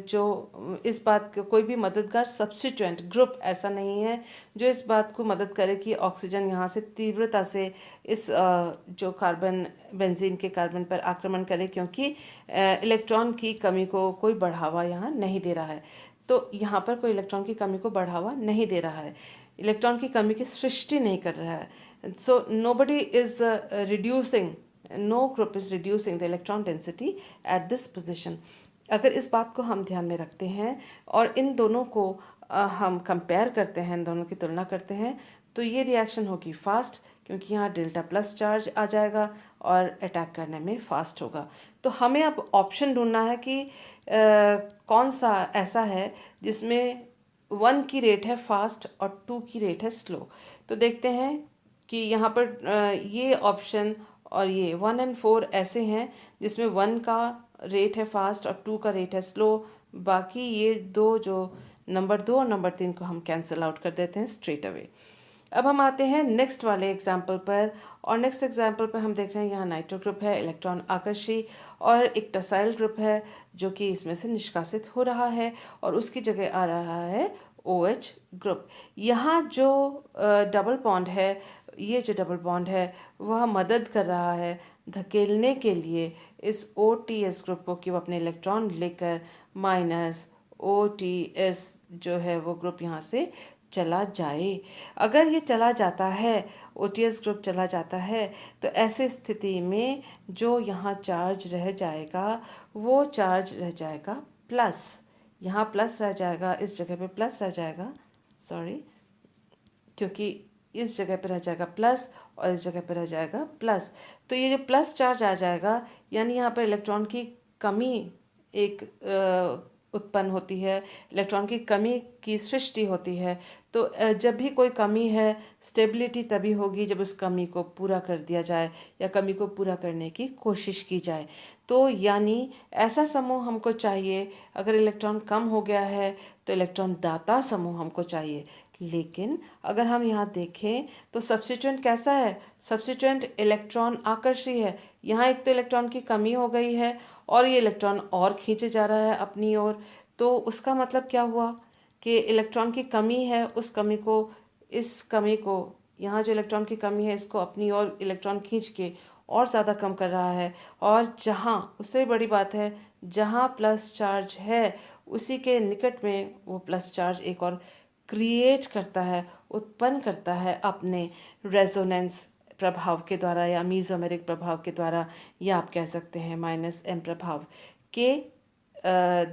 जो इस बात का कोई भी मददगार सब्स्टिट्यूएंट ग्रुप ऐसा नहीं है जो इस बात को मदद करे कि ऑक्सीजन यहाँ से तीव्रता से इस जो कार्बन बेंजीन के कार्बन पर आक्रमण करे, क्योंकि इलेक्ट्रॉन की कमी को कोई बढ़ावा यहाँ नहीं दे रहा है। तो यहाँ पर कोई इलेक्ट्रॉन की कमी को बढ़ावा नहीं दे रहा है, इलेक्ट्रॉन की कमी की सृष्टि नहीं कर रहा है। So nobody is reducing, no group is reducing the electron density at this position. अगर इस बात को हम ध्यान में रखते हैं और इन दोनों को हम कंपेयर करते हैं, इन दोनों की तुलना करते हैं, तो ये रिएक्शन होगी फास्ट, क्योंकि यहाँ डेल्टा प्लस चार्ज आ जाएगा और अटैक करने में फास्ट होगा। तो हमें अब ऑप्शन ढूंढना है कि कौन सा ऐसा है जिसमें 1 की रेट है फास्ट और 2 की रेट है स्लो। तो देखते हैं कि यहाँ पर ये ऑप्शन और ये 1 और 4 ऐसे हैं जिसमें 1 का रेट है फास्ट और 2 का रेट है स्लो। बाकी ये दो, जो नंबर 2 और नंबर 3 को हम कैंसिल आउट कर देते हैं स्ट्रेट अवे। अब हम आते हैं नेक्स्ट वाले एग्जाम्पल पर, और नेक्स्ट एग्जाम्पल पर हम देख रहे हैं यहाँ नाइट्रो ग्रुप है, इलेक्ट्रॉन आकर्षी, और एक टसाइल ग्रुप है जो कि इसमें से निष्कासित हो रहा है, और उसकी जगह आ रहा है OH ग्रुप। यहाँ जो डबल बॉन्ड है, ये जो डबल बॉन्ड है वह मदद कर रहा है धकेलने के लिए इस OTS ग्रुप को कि वो अपने इलेक्ट्रॉन लेकर माइनस OTS जो है वो ग्रुप यहाँ से चला जाए। अगर ये चला जाता है, OTS ग्रुप चला जाता है, तो ऐसे स्थिति में जो यहाँ चार्ज रह जाएगा वो चार्ज रह जाएगा प्लस, यहाँ प्लस रह जाएगा, इस जगह पे प्लस रह जाएगा, सॉरी, क्योंकि इस जगह पे रह जाएगा प्लस और इस जगह पे रह जाएगा प्लस। तो ये जो प्लस चार्ज आ जाएगा, यानी यहाँ पर इलेक्ट्रॉन की कमी एक उत्पन्न होती है, इलेक्ट्रॉन की कमी की सृष्टि होती है। तो जब भी कोई कमी है, स्टेबिलिटी तभी होगी जब उस कमी को पूरा कर दिया जाए या कमी को पूरा करने की कोशिश की जाए। तो यानी ऐसा समूह हमको चाहिए, अगर इलेक्ट्रॉन कम हो गया है तो इलेक्ट्रॉन दाता समूह हमको चाहिए। लेकिन अगर हम यहाँ देखें तो सब्स्टिट्यूएंट कैसा है? सब्स्टिट्यूएंट इलेक्ट्रॉन आकर्षी है। यहाँ एक तो इलेक्ट्रॉन की कमी हो गई है और ये इलेक्ट्रॉन और खींचे जा रहा है अपनी ओर। तो उसका मतलब क्या हुआ कि इलेक्ट्रॉन की कमी है, उस कमी को, इस कमी को, यहाँ जो इलेक्ट्रॉन की कमी है इसको अपनी ओर इलेक्ट्रॉन खींच के और ज़्यादा कम कर रहा है। और जहाँ, उससे बड़ी बात है, जहाँ प्लस चार्ज है उसी के निकट में वो प्लस चार्ज एक और क्रिएट करता है, उत्पन्न करता है अपने रेजोनेंस प्रभाव के द्वारा या मीजोमेरिक प्रभाव के द्वारा, या आप कह सकते हैं -m प्रभाव के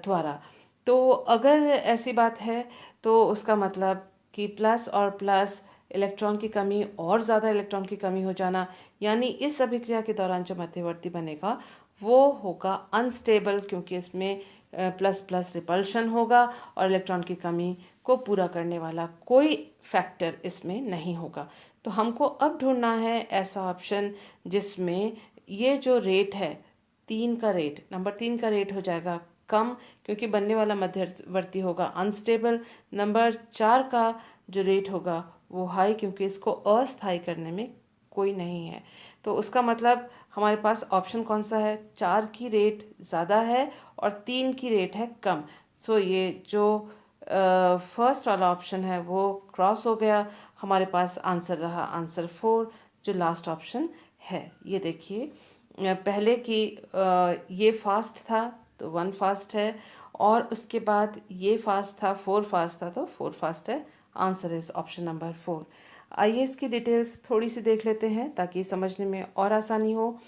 द्वारा। तो अगर ऐसी बात है तो उसका मतलब कि प्लस और प्लस, इलेक्ट्रॉन की कमी और ज़्यादा इलेक्ट्रॉन की कमी हो जाना, यानी इस अभिक्रिया के दौरान जो मध्यवर्ती बनेगा वो होगा अनस्टेबल, क्योंकि इसमें प्लस प्लस रिपल्शन होगा और इलेक्ट्रॉन की कमी को पूरा करने वाला कोई फैक्टर इसमें नहीं होगा। तो हमको अब ढूंढना है ऐसा ऑप्शन जिसमें ये जो रेट है, 3 का रेट, नंबर 3 का रेट हो जाएगा कम, क्योंकि बनने वाला मध्यवर्ती होगा अनस्टेबल। नंबर 4 का जो रेट होगा वो हाई, क्योंकि इसको अस्थायी करने में कोई नहीं है। तो उसका मतलब हमारे पास ऑप्शन कौन सा है? 4 की रेट ज़्यादा है और 3 की रेट है कम। सो ये जो फर्स्ट वाला ऑप्शन है वो क्रॉस हो गया। हमारे पास आंसर रहा आंसर 4, जो लास्ट ऑप्शन है। ये देखिए, पहले की ये फास्ट था तो 1 फास्ट है, और उसके बाद ये फास्ट था, 4 फास्ट था, तो 4 फास्ट है। Answer is option number 4। आइए इसकी डिटेल्स थोड़ी सी देख लेते हैं ताकि समझने में और आसानी हो।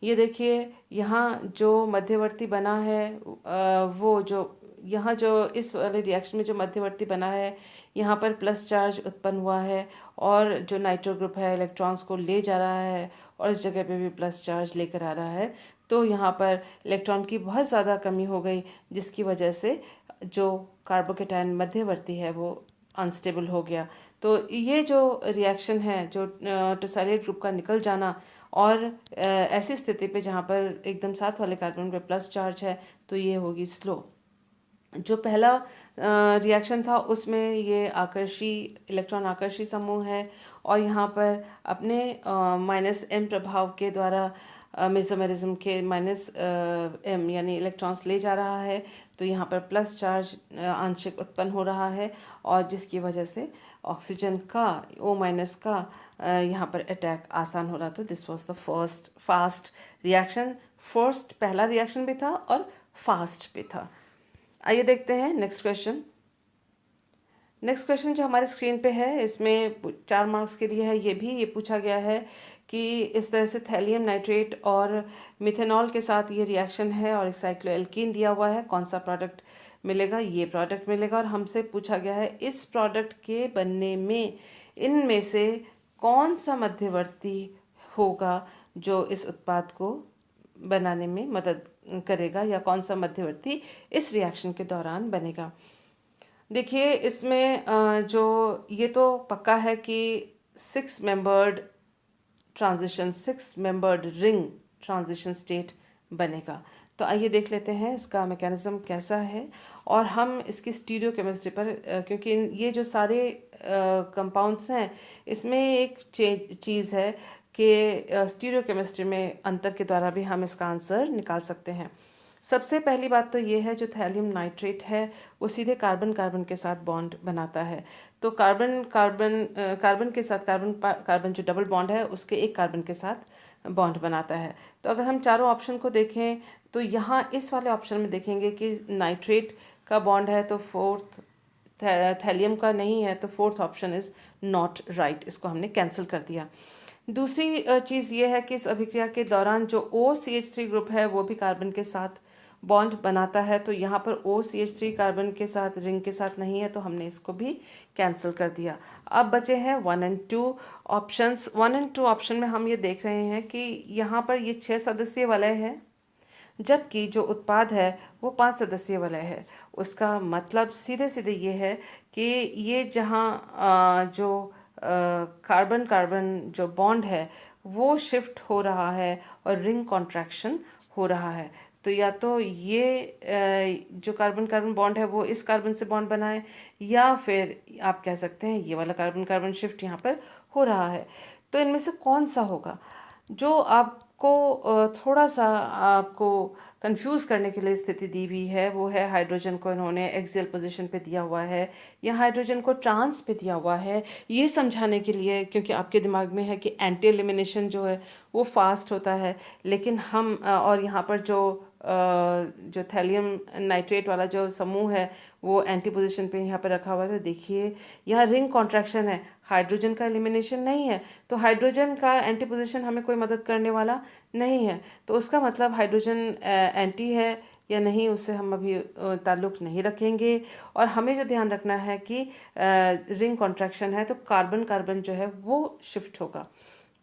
ये देखिए, यहाँ जो मध्यवर्ती बना है, वो जो यहाँ जो इस वाले रिएक्शन में जो मध्यवर्ती बना है, यहाँ पर प्लस चार्ज उत्पन्न हुआ है और जो नाइट्रो ग्रुप है इलेक्ट्रॉन्स को ले जा रहा है और इस जगह पे भी प्लस चार्ज लेकर आ रहा है। तो यहाँ पर इलेक्ट्रॉन की बहुत ज़्यादा कमी हो गई, जिसकी वजह से जो कार्बोकेटायन मध्यवर्ती है वो अनस्टेबल हो गया। तो ये जो रिएक्शन है, जो टोसाइलेट ग्रुप का निकल जाना, और ऐसी स्थिति पे जहाँ पर एकदम साथ वाले कार्बन पे प्लस चार्ज है, तो ये होगी स्लो। जो पहला रिएक्शन था उसमें ये आकर्षी, इलेक्ट्रॉन आकर्षी समूह है और यहाँ पर अपने -m प्रभाव के द्वारा मेसोमेरिज्म के -m यानी इलेक्ट्रॉन्स ले जा रहा है। तो यहाँ पर प्लस चार्ज आंशिक उत्पन्न हो रहा है और जिसकी वजह से ऑक्सीजन का O- का यहाँ पर अटैक आसान हो रहा था। This was the first fast reaction. First पहला रिएक्शन भी था और फास्ट भी था। आइए देखते हैं नेक्स्ट क्वेश्चन। नेक्स्ट क्वेश्चन जो हमारे स्क्रीन पे है, इसमें 4 मार्क्स के लिए है। ये पूछा गया है कि इस तरह से थैलियम नाइट्रेट और मिथेनॉल के साथ ये रिएक्शन है और एक साइक्लोएल्कीन दिया हुआ है, कौन सा प्रोडक्ट मिलेगा? ये प्रोडक्ट मिलेगा। और हमसे पूछा गया है इस प्रोडक्ट के बनने में इनमें से कौन सा मध्यवर्ती होगा जो इस उत्पाद को बनाने में मदद करेगा, या कौन सा मध्यवर्ती इस रिएक्शन के दौरान बनेगा। देखिए, इसमें जो ये तो पक्का है कि 6 membered transition, 6 membered ring transition state बनेगा। तो आइए देख लेते हैं इसका मैकेनिज्म कैसा है, और हम इसकी स्टीरियोकेमिस्ट्री पर, क्योंकि ये जो सारे कंपाउंड्स हैं इसमें एक चीज़ है कि स्टीरियोकेमिस्ट्री में अंतर के द्वारा भी हम इसका आंसर निकाल सकते हैं। सबसे पहली बात तो ये है, जो थैलियम नाइट्रेट है वो सीधे कार्बन कार्बन के साथ बॉन्ड बनाता है। तो कार्बन कार्बन कार्बन के साथ कार्बन जो डबल बॉन्ड है उसके एक कार्बन के साथ बॉन्ड बनाता है। तो अगर हम चारों ऑप्शन को देखें तो यहाँ इस वाले ऑप्शन में देखेंगे कि नाइट्रेट का बॉन्ड है तो फोर्थ, थैलियम का नहीं है, तो fourth option is not right, इसको हमने कैंसिल कर दिया। दूसरी चीज़ ये है कि इस अभिक्रिया के दौरान जो OCH3 ग्रुप है वो भी कार्बन के साथ बॉन्ड बनाता है। तो यहाँ पर OCH3 कार्बन के साथ, रिंग के साथ नहीं है, तो हमने इसको भी कैंसिल कर दिया। अब बचे हैं 1 और 2 ऑप्शंस। 1 और 2 ऑप्शन में हम ये देख रहे हैं कि यहाँ पर ये 6 सदस्यीय वलय है जबकि जो उत्पाद है वो 5 सदस्यीय वलय है। उसका मतलब सीधे सीधे ये है कि ये जहाँ जो कार्बन कार्बन जो बॉन्ड है वो शिफ्ट हो रहा है और रिंग कॉन्ट्रैक्शन हो रहा है। तो या तो ये जो कार्बन कार्बन बॉन्ड है वो इस कार्बन से बॉन्ड बनाए, या फिर आप कह सकते हैं ये वाला कार्बन कार्बन शिफ्ट यहाँ पर हो रहा है। तो इनमें से कौन सा होगा? जो आपको थोड़ा सा आपको कंफ्यूज करने के लिए स्थिति दी हुई है वो है हाइड्रोजन को इन्होंने एक्सियल पोजीशन पे दिया हुआ है या हाइड्रोजन को ट्रांस पे दिया हुआ है, ये समझाने के लिए, क्योंकि आपके दिमाग में है कि एंटी एलिमिनेशन जो है वो फास्ट होता है। लेकिन हम और यहाँ पर जो थैलियम नाइट्रेट वाला जो समूह है वो एंटी पोजीशन पे यहाँ पर रखा हुआ है। तो देखिए यहाँ रिंग कॉन्ट्रैक्शन है, हाइड्रोजन का एलिमिनेशन नहीं है, तो हाइड्रोजन का एंटी पोजीशन हमें कोई मदद करने वाला नहीं है। तो उसका मतलब हाइड्रोजन एंटी है या नहीं, उससे हम अभी ताल्लुक़ नहीं रखेंगे। और हमें जो ध्यान रखना है कि रिंग कॉन्ट्रैक्शन है तो कार्बन कार्बन जो है वो शिफ्ट होगा।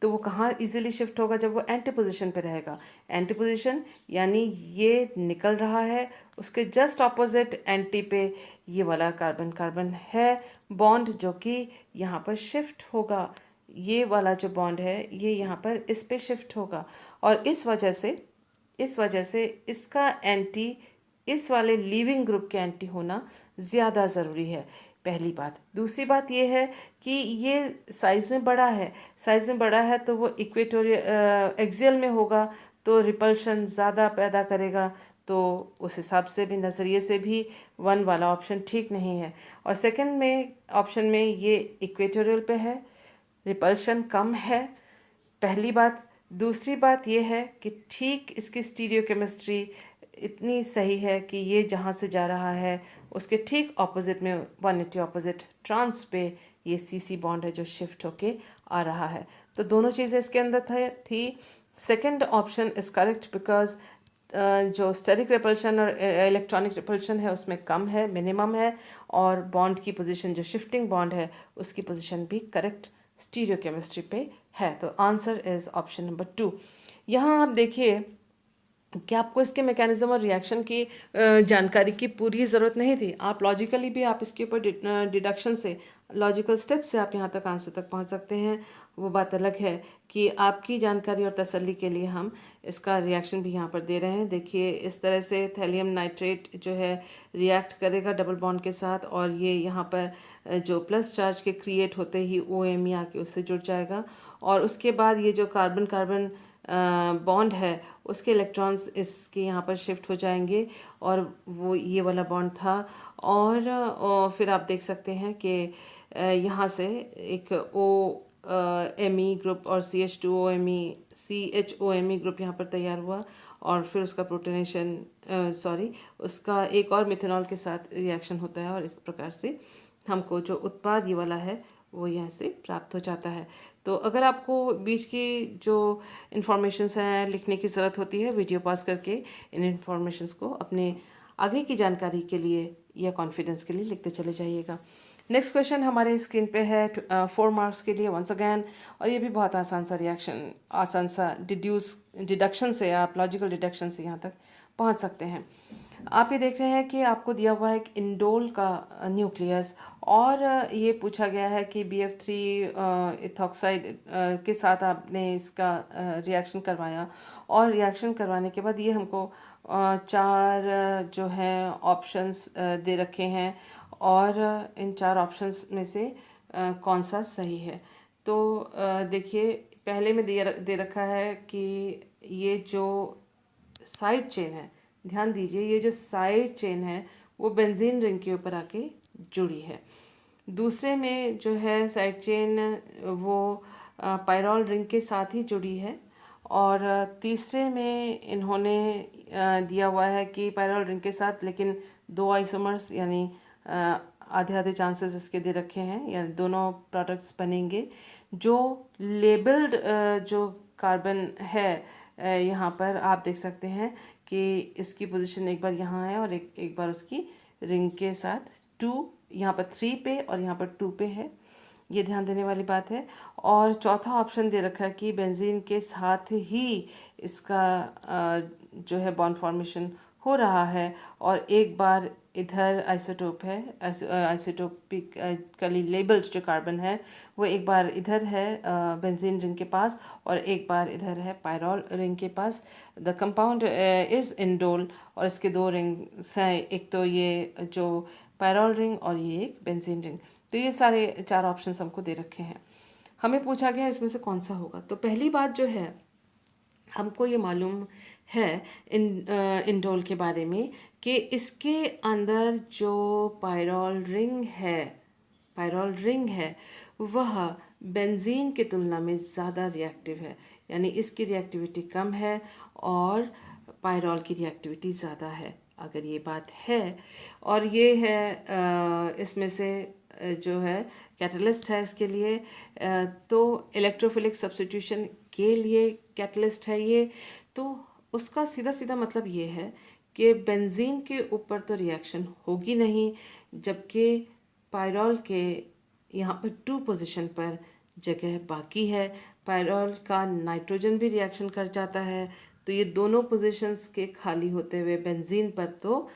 तो वो कहाँ इजीली शिफ्ट होगा? जब वो एंटी पोजीशन पे रहेगा। एंटी पोजीशन यानी ये निकल रहा है, उसके जस्ट ऑपोजिट एंटी पे ये वाला कार्बन कार्बन है बॉन्ड जो कि यहाँ पर शिफ्ट होगा। ये वाला जो बॉन्ड है ये यहाँ पर इस पे शिफ्ट होगा, और इस वजह से इसका एंटी इस वाले लीविंग ग्रुप के एंटी होना ज़्यादा ज़रूरी है, पहली बात। दूसरी बात ये है कि ये साइज़ में बड़ा है, साइज़ में बड़ा है तो वो इक्वेटोरियल एक्सियल में होगा तो रिपल्शन ज़्यादा पैदा करेगा। तो उस हिसाब से भी, नज़रिए से भी 1 वाला ऑप्शन ठीक नहीं है। और सेकंड में ऑप्शन में ये इक्वेटोरियल पे है, रिपल्शन कम है, पहली बात। दूसरी बात ये है कि ठीक इसकी स्टीरियोकेमिस्ट्री इतनी सही है कि ये जहाँ से जा रहा है उसके ठीक ऑपोजिट में 180 ऑपोजिट ट्रांस पे ये सीसी बॉन्ड है जो शिफ्ट होके आ रहा है। तो दोनों चीज़ें इसके अंदर थी। Second option is correct because जो स्टेरिक रिपल्शन और इलेक्ट्रॉनिक रिपल्शन है उसमें कम है, मिनिमम है, और बॉन्ड की पोजीशन जो शिफ्टिंग बॉन्ड है उसकी पोजीशन भी करेक्ट स्टीरियोकेमिस्ट्री पे है। तो आंसर इज़ ऑप्शन नंबर 2। यहाँ आप देखिए कि आपको इसके मैकेनिज्म और रिएक्शन की जानकारी की पूरी ज़रूरत नहीं थी। आप लॉजिकली भी आप इसके ऊपर डिडक्शन से, लॉजिकल स्टेप से आप यहाँ तक आंसर तक पहुँच सकते हैं। वो बात अलग है कि आपकी जानकारी और तसल्ली के लिए हम इसका रिएक्शन भी यहाँ पर दे रहे हैं। देखिए इस तरह से थैलियम नाइट्रेट जो है रिएक्ट करेगा डबल बॉन्ड के साथ, और ये यहाँ पर जो प्लस चार्ज के क्रिएट होते ही OMe आके उससे जुड़ जाएगा, और उसके बाद ये जो कार्बन कार्बन बॉन्ड है उसके इलेक्ट्रॉन्स इसके यहाँ पर शिफ्ट हो जाएंगे, और वो ये वाला बॉन्ड था। और फिर आप देख सकते हैं कि यहाँ से एक OMe ग्रुप और CHOMe ग्रुप यहाँ पर तैयार हुआ, और फिर उसका प्रोटोनेशन उसका एक और मिथेनॉल के साथ रिएक्शन होता है, और इस प्रकार से हमको जो उत्पाद ये वाला है वो यहाँ से प्राप्त हो जाता है। तो अगर आपको बीच की जो इन्फॉर्मेशंस हैं लिखने की ज़रूरत होती है, वीडियो पॉज करके इन इन्फॉर्मेशंस को अपने आगे की जानकारी के लिए या कॉन्फिडेंस के लिए लिखते चले जाइएगा। नेक्स्ट क्वेश्चन हमारे स्क्रीन पे है 4 मार्क्स के लिए वंस अगैन, और ये भी बहुत आसान सा रिएक्शन, आसान सा डिडक्शन से, आप लॉजिकल डिडक्शन से यहाँ तक पहुँच सकते हैं। आप ये देख रहे हैं कि आपको दिया हुआ है एक इंडोल का न्यूक्लियस, और ये पूछा गया है कि BF3 इथॉक्साइड के साथ आपने इसका रिएक्शन करवाया, और रिएक्शन करवाने के बाद ये हमको 4 जो हैं ऑप्शंस दे रखे हैं, और इन 4 ऑप्शंस में से कौन सा सही है। तो देखिए पहले में दे रखा है कि ये जो साइड चेन है, ध्यान दीजिए ये जो साइड चेन है वो बेंजीन रिंग के ऊपर आके जुड़ी है। दूसरे में जो है साइड चेन वो पायरॉल रिंग के साथ ही जुड़ी है, और तीसरे में इन्होंने दिया हुआ है कि पायरॉल रिंग के साथ लेकिन 2 आइसोमर्स यानी आधे आधे चांसेस इसके दे रखे हैं, या दोनों प्रोडक्ट्स बनेंगे। जो लेबल्ड जो कार्बन है यहाँ पर आप देख सकते हैं कि इसकी पोजीशन एक बार यहाँ है और एक बार उसकी रिंग के साथ 2, यहाँ पर 3 पे और यहाँ पर 2 पे है। ये ध्यान देने वाली बात है। और चौथा ऑप्शन दे रखा है कि बेंजीन के साथ ही इसका जो है बॉन्ड फॉर्मेशन हो रहा है, और एक बार इधर आइसोटोप है, आइसोटोपिकली लेबल्ड जो कार्बन है वो एक बार इधर है बेंजीन रिंग के पास, और एक बार इधर है पायरॉल रिंग के पास। द कंपाउंड इज़ इंडोल, और इसके दो रिंग्स हैं, एक तो ये जो पायरॉल रिंग और ये एक बेंजीन रिंग। तो ये सारे चार ऑप्शंस हमको दे रखे हैं। हमें पूछा गया इसमें से कौन सा होगा। तो पहली बात जो है, हमको ये मालूम है इंडोल के बारे में कि इसके अंदर जो पायरॉल रिंग है वह बेंजीन की तुलना में ज़्यादा रिएक्टिव है, यानी इसकी रिएक्टिविटी कम है और पायरॉल की रिएक्टिविटी ज़्यादा है। अगर ये बात है, और ये है इसमें से जो है कैटलिस्ट है इसके लिए, तो इलेक्ट्रोफिलिक सब्स्टिट्यूशन के लिए कैटलिस्ट है ये। तो उसका सीधा सीधा मतलब ये है कि बेंजीन के ऊपर तो रिएक्शन होगी नहीं, जबकि पायरॉल के यहाँ पर 2 पोजीशन पर जगह बाकी है। पायरॉल का नाइट्रोजन भी रिएक्शन कर जाता है, तो ये दोनों पोजीशंस के खाली होते हुए बेंजीन पर तो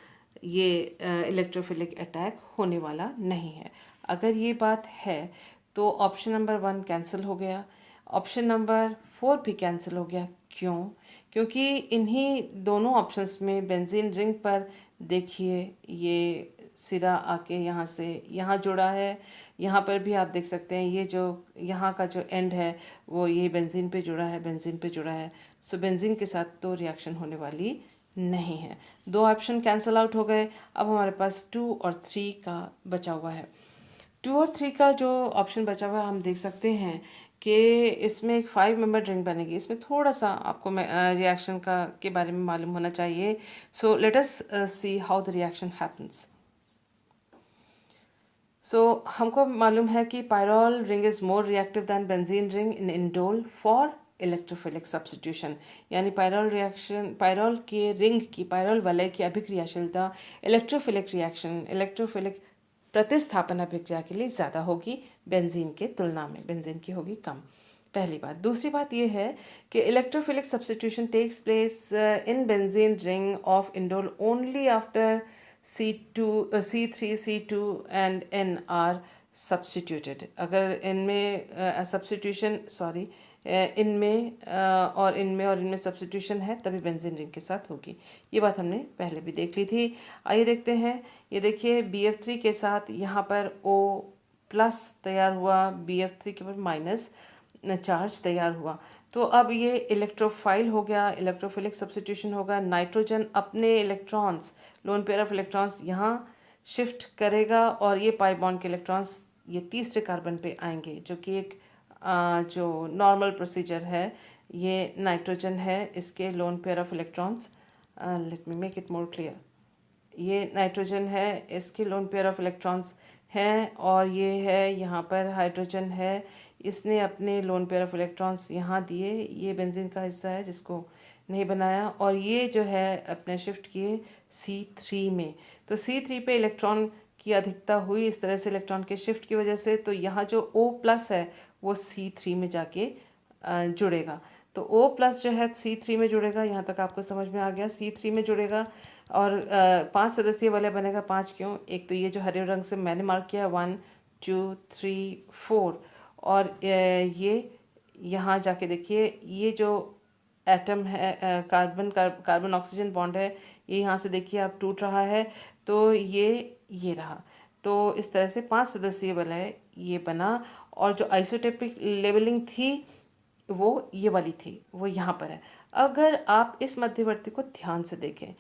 ये इलेक्ट्रोफिलिक अटैक होने वाला नहीं है। अगर ये बात है तो ऑप्शन नंबर 1 कैंसिल हो गया, ऑप्शन नंबर 4 भी कैंसिल हो गया। क्यों? क्योंकि इन्हीं दोनों ऑप्शंस में बेंजीन रिंग पर देखिए ये सिरा आके यहाँ से यहाँ जुड़ा है, यहाँ पर भी आप देख सकते हैं ये जो यहाँ का जो एंड है वो ये बेंजीन पे जुड़ा है, बेंजीन पे जुड़ा है। सो बेंजीन के साथ तो रिएक्शन होने वाली नहीं है। 2 ऑप्शन कैंसिल आउट हो गए। अब हमारे पास 2 और 3 का बचा हुआ है। 2 और 3 का जो ऑप्शन बचा हुआ है, हम देख सकते हैं कि इसमें एक 5 मेंबर रिंग बनेगी। इसमें थोड़ा सा आपको रिएक्शन का के बारे में मालूम होना चाहिए। So let us see how the reaction happens. So हमको मालूम है कि pyrrole ring is more reactive than benzene ring in indole for electrophilic substitution, यानी पायरॉल के रिंग की, पायरॉल वलय की अभिक्रियाशीलता इलेक्ट्रोफिलिक प्रतिस्थापन अभिक्रिया के लिए ज़्यादा होगी बेंजीन के तुलना में, बेंजीन की होगी कम। पहली बात। दूसरी बात यह है कि electrophilic substitution takes place in benzene ring of indole only after C3 C2 and N are substituted. अगर इनमें सब्स्टिट्यूशन इनमें और इनमें सब्स्टिट्यूशन है तभी बेंजीन रिंग के साथ होगी। ये बात हमने पहले भी देख ली थी। आइए देखते हैं। ये देखिए BF3 के साथ यहाँ पर O प्लस तैयार हुआ, BF3 के ऊपर माइनस चार्ज तैयार हुआ। तो अब ये इलेक्ट्रोफाइल हो गया, इलेक्ट्रोफिलिक सब्स्टिट्यूशन होगा। नाइट्रोजन अपने electrons, lone pair of electrons यहाँ शिफ्ट करेगा, और ये पाई बॉन्ड के इलेक्ट्रॉन्स ये तीसरे कार्बन पे आएंगे, जो कि एक जो नॉर्मल प्रोसीजर है। ये नाइट्रोजन है, इसके lone pair of electrons, let me make it more clear. ये नाइट्रोजन है, इसके लोन पेयर ऑफ इलेक्ट्रॉन्स हैं, और ये है यहाँ पर हाइड्रोजन है, इसने अपने लोन पेयर ऑफ इलेक्ट्रॉन्स यहाँ दिए। ये बेंजीन का हिस्सा है जिसको नहीं बनाया, और ये जो है अपने शिफ्ट किए C3 में। तो C3 पे इलेक्ट्रॉन की अधिकता हुई इस तरह से इलेक्ट्रॉन के शिफ्ट की वजह से, तो यहाँ जो O+ है वो C3 में जाके जुड़ेगा। तो O+ जो है C3 में जुड़ेगा। यहाँ तक आपको समझ में आ गया। C3 में जुड़ेगा और 5 सदस्यीय वलय बनेगा। 5 क्यों? एक तो ये जो हरे रंग से मैंने मार्क किया 1 2 3 4, और ये यहाँ जाके देखिए ये जो एटम है कार्बन ऑक्सीजन बॉन्ड है, ये यहाँ से देखिए आप टूट रहा है, तो ये रहा। तो इस तरह से 5 सदस्यीय वलय ये बना, और जो आइसोटोपिक लेवलिंग थी वो ये वाली थी, वो यहाँ पर है। अगर आप इस मध्यवर्ती को ध्यान से देखें,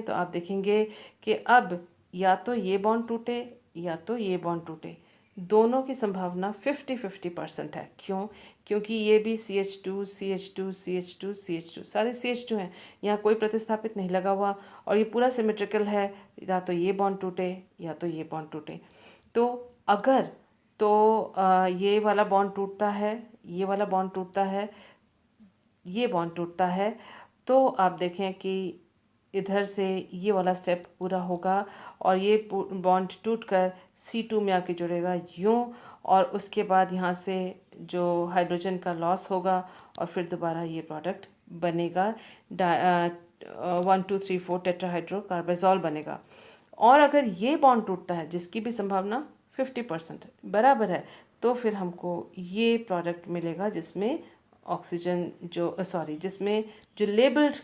तो आप देखेंगे कि अब या तो ये बॉन्ड टूटे या तो ये बॉन्ड टूटे। दोनों की संभावना 50-50% है। क्यों? क्योंकि ये भी CH2 CH2 CH2 CH2 सारे CH2 हैं, यहाँ कोई प्रतिस्थापित नहीं लगा हुआ, और ये पूरा सिमेट्रिकल है। या तो ये बॉन्ड टूटे या तो ये बॉन्ड टूटे। तो अगर ये वाला बॉन्ड टूटता है, ये वाला बॉन्ड टूटता है, ये बॉन्ड टूटता है, तो आप देखें कि इधर से ये वाला स्टेप पूरा होगा और ये बॉन्ड टूटकर C2 में आके जुड़ेगा यूँ, और उसके बाद यहाँ से जो हाइड्रोजन का लॉस होगा और फिर दोबारा ये प्रोडक्ट बनेगा, 1 2 3 4 टेट्राहाइड्रोकार्बाजॉल बनेगा। और अगर ये बॉन्ड टूटता है, जिसकी भी संभावना 50% बराबर है, तो फिर हमको ये प्रोडक्ट मिलेगा जिसमें ऑक्सीजन जो जिसमें जो लेबल्ड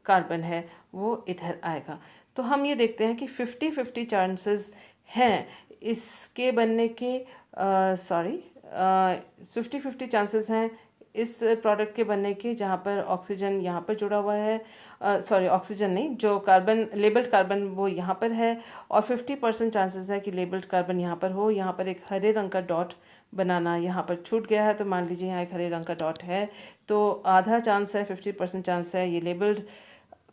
कार्बन है वो इधर आएगा। तो हम ये देखते हैं कि 50-50 चांसेस हैं इसके बनने के, 50-50 चांसेस हैं इस प्रोडक्ट के बनने के, जहाँ पर ऑक्सीजन यहाँ पर जुड़ा हुआ है, ऑक्सीजन नहीं, जो कार्बन लेबल्ड कार्बन वो यहाँ पर है, और 50% चांसेस है कि लेबल्ड कार्बन यहाँ पर हो। यहाँ पर एक हरे रंग का डॉट बनाना यहाँ पर छूट गया है, तो मान लीजिए यहाँ एक हरे रंग का डॉट है, तो आधा चांस है, 50% चांस है ये लेबल्ड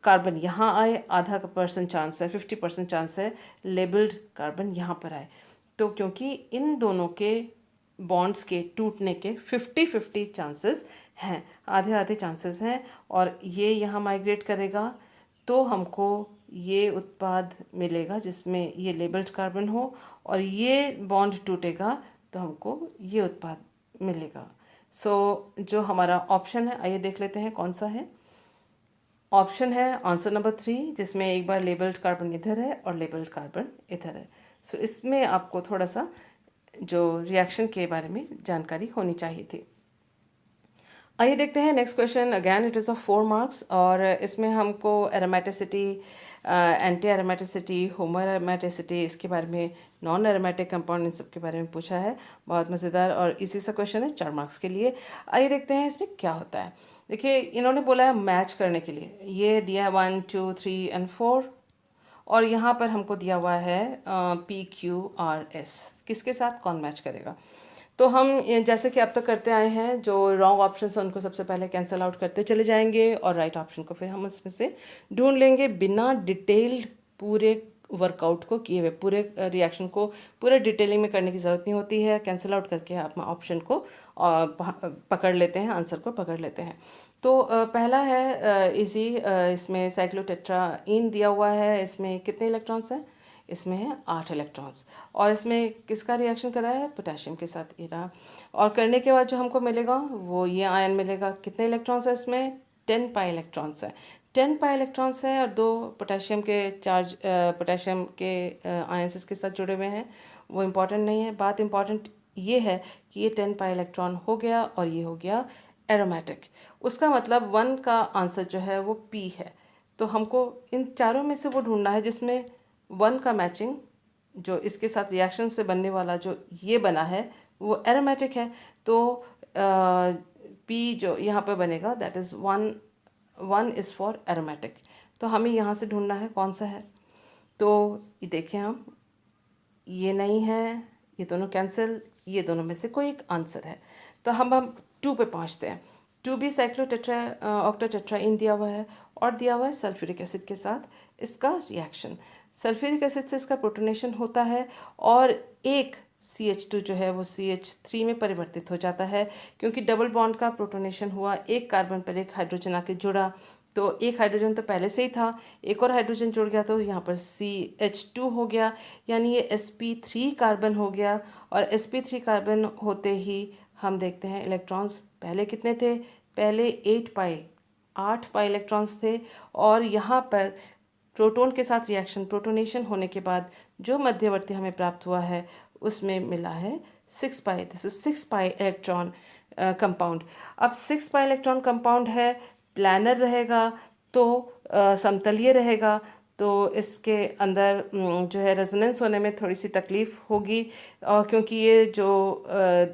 कार्बन यहाँ आए, आधा % चांस है, 50% चांस है लेबल्ड कार्बन यहाँ पर आए। तो क्योंकि इन दोनों के बॉन्ड्स के टूटने के 50-50 चांसेस हैं, आधे आधे चांसेस हैं, और ये यहाँ माइग्रेट करेगा तो हमको ये उत्पाद मिलेगा जिसमें ये लेबल्ड कार्बन हो, और ये बॉन्ड टूटेगा तो हमको ये उत्पाद मिलेगा। जो हमारा ऑप्शन है, आइए देख लेते हैं कौन सा है। ऑप्शन है आंसर नंबर 3, जिसमें एक बार लेबल्ड कार्बन इधर है और लेबल्ड कार्बन इधर है। इसमें आपको थोड़ा सा जो रिएक्शन के बारे में जानकारी होनी चाहिए थी। आइए देखते हैं next question. Again it is of 4 marks, और इसमें हमको एरोमेटिसिटी, एंटी एरोमेटिसिटी, होमो एरोमेटिसिटी, इसके बारे में, नॉन एरोमेटिक कंपाउंड, इन सब के बारे में पूछा है। बहुत मज़ेदार और इसी सा क्वेश्चन है 4 मार्क्स के लिए। आइए देखते हैं इसमें क्या होता है। देखिए, इन्होंने बोला है मैच करने के लिए, ये दिया है 1 2 3 और 4, और यहाँ पर हमको दिया हुआ है PQRS, किसके साथ कौन मैच करेगा। तो हम जैसे कि अब तक करते आए हैं, जो रॉन्ग ऑप्शन है उनको सबसे पहले कैंसिल आउट करते चले जाएंगे, और राइट ऑप्शन को फिर हम उसमें से ढूंढ लेंगे, बिना डिटेल्ड पूरे वर्कआउट को किए हुए, पूरे रिएक्शन को पूरे डिटेलिंग में करने की ज़रूरत नहीं होती है। कैंसिल आउट करके आप ऑप्शन को पकड़ लेते हैं, आंसर को पकड़ लेते हैं। तो पहला है इजी, इसमें साइक्लोटेट्राइन दिया हुआ है, इसमें कितने इलेक्ट्रॉन्स हैं, इसमें है 8 इलेक्ट्रॉन्स, और इसमें किसका रिएक्शन करा है, पोटेशियम के साथ, ये रहा। और करने के बाद जो हमको मिलेगा वो ये आयन मिलेगा। कितने इलेक्ट्रॉन्स है इसमें, 10 पाई इलेक्ट्रॉन्स है, 10 पाई इलेक्ट्रॉन्स है, और 2 पोटेशियम के चार्ज, पोटेशियम के आयंस इसके साथ जुड़े हुए हैं। वो इम्पॉर्टेंट नहीं है, बात इम्पॉर्टेंट ये है कि ये 10 पाई इलेक्ट्रॉन हो गया और ये हो गया एरोमेटिक। उसका मतलब 1 का आंसर जो है वो P है। तो हमको इन चारों में से वो ढूंढना है जिसमें 1 का मैचिंग, जो इसके साथ रिएक्शन से बनने वाला जो ये बना है वो एरोमेटिक है। तो P जो यहाँ पर बनेगा, that is 1 is for aromatic. तो हमें यहाँ से ढूंढना है कौन सा है। तो ये देखें हम, ये नहीं है, ये दोनों कैंसिल, ये दोनों में से कोई एक आंसर है। तो हम 2 पे पहुँचते हैं। 2 भी साइक्लोटेट्रा ऑक्टाटेट्राइन दिया हुआ है, और दिया हुआ है सल्फ्यूरिक एसिड के साथ इसका रिएक्शन। सल्फ्यूरिक एसिड से इसका प्रोटोनेशन होता है, और एक CH2 जो है वो CH3 में परिवर्तित हो जाता है, क्योंकि डबल बॉन्ड का प्रोटोनेशन हुआ, एक कार्बन पर एक हाइड्रोजन आके जुड़ा, तो एक हाइड्रोजन तो पहले से ही था, एक और हाइड्रोजन जुड़ गया, तो यहाँ पर CH2 हो गया, यानी ये sp3 कार्बन हो गया। और sp3 कार्बन होते ही हम देखते हैं इलेक्ट्रॉन्स पहले कितने थे, पहले 8 पाई इलेक्ट्रॉन्स थे, और यहाँ पर प्रोटॉन के साथ रिएक्शन, प्रोटोनेशन होने के बाद जो मध्यवर्ती हमें प्राप्त हुआ है उसमें मिला है 6 pi. This is 6 pi electron compound. अब 6 पाई इलेक्ट्रॉन कंपाउंड है, प्लानर रहेगा, तो समतलीय रहेगा, तो इसके अंदर जो है रेजोनेंस होने में थोड़ी सी तकलीफ़ होगी, और क्योंकि ये जो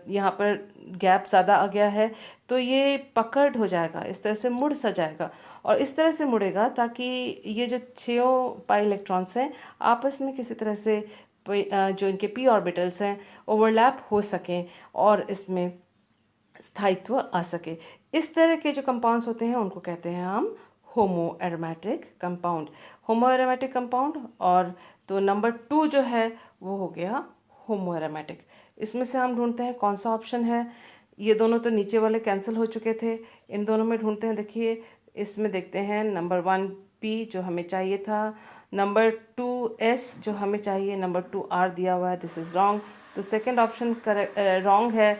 यहाँ पर गैप ज़्यादा आ गया है, तो ये पकड़ हो जाएगा, इस तरह से मुड़ सा जाएगा, और इस तरह से मुड़ेगा ताकि ये जो 6 पाई इलेक्ट्रॉन्स हैं आपस में किसी तरह से जो इनके p ऑर्बिटल्स हैं ओवरलैप हो सकें, और इसमें स्थायित्व आ सके। इस तरह के जो कंपाउंड्स होते हैं उनको कहते हैं हम होमो एरोमेटिक कंपाउंड। होमो एरोमेटिक कंपाउंड, और तो नंबर 2 जो है वो हो गया होमो एरोमेटिक। इसमें से हम ढूंढते हैं कौन सा ऑप्शन है। ये दोनों तो नीचे वाले कैंसिल हो चुके थे, इन दोनों में ढूंढते हैं। देखिए, इसमें देखते हैं नंबर 1 पी जो हमें चाहिए था, नंबर 2s जो हमें चाहिए, नंबर 2r दिया हुआ है, दिस इज़ रॉन्ग। तो सेकंड ऑप्शन रॉन्ग है।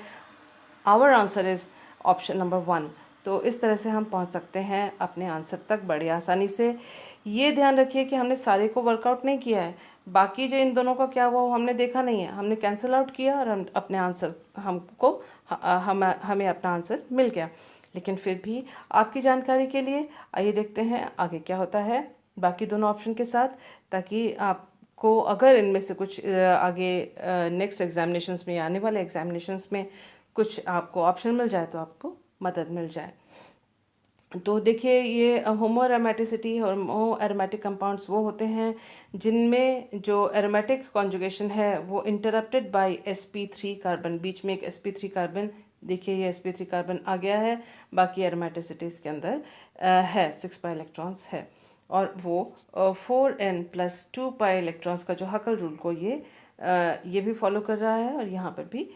Our answer is option number 1। तो इस तरह से हम पहुंच सकते हैं अपने आंसर तक बड़ी आसानी से। ये ध्यान रखिए कि हमने सारे को वर्कआउट नहीं किया है, बाकी जो इन दोनों का क्या हुआ वो हमने देखा नहीं है, हमने कैंसिल आउट किया और हम अपने आंसर हमें अपना आंसर मिल गया। लेकिन फिर भी आपकी जानकारी के लिए आइए देखते हैं आगे क्या होता है बाकी दोनों ऑप्शन के साथ, ताकि आपको अगर इनमें से कुछ आगे नेक्स्ट एग्जामिनेशंस में या आने वाले एग्जामिनेशंस में कुछ आपको ऑप्शन मिल जाए तो आपको मदद मिल जाए। तो देखिए, ये होमो एरोमेटिसिटी, होमो एरोमेटिक कंपाउंड्स वो होते हैं जिनमें जो एरोमेटिक कॉन्जुगेशन है वो इंटरप्टेड बाय sp3 कार्बन। बीच में एक sp3 कार्बन, देखिए ये sp3 कार्बन आ गया है, बाकी एरोमेटिसिटी इसके अंदर है 6 पाई इलेक्ट्रॉन्स है, और वो 4n प्लस 2 पाई इलेक्ट्रॉन्स का जो हकल रूल को ये भी फॉलो कर रहा है और यहाँ पर भी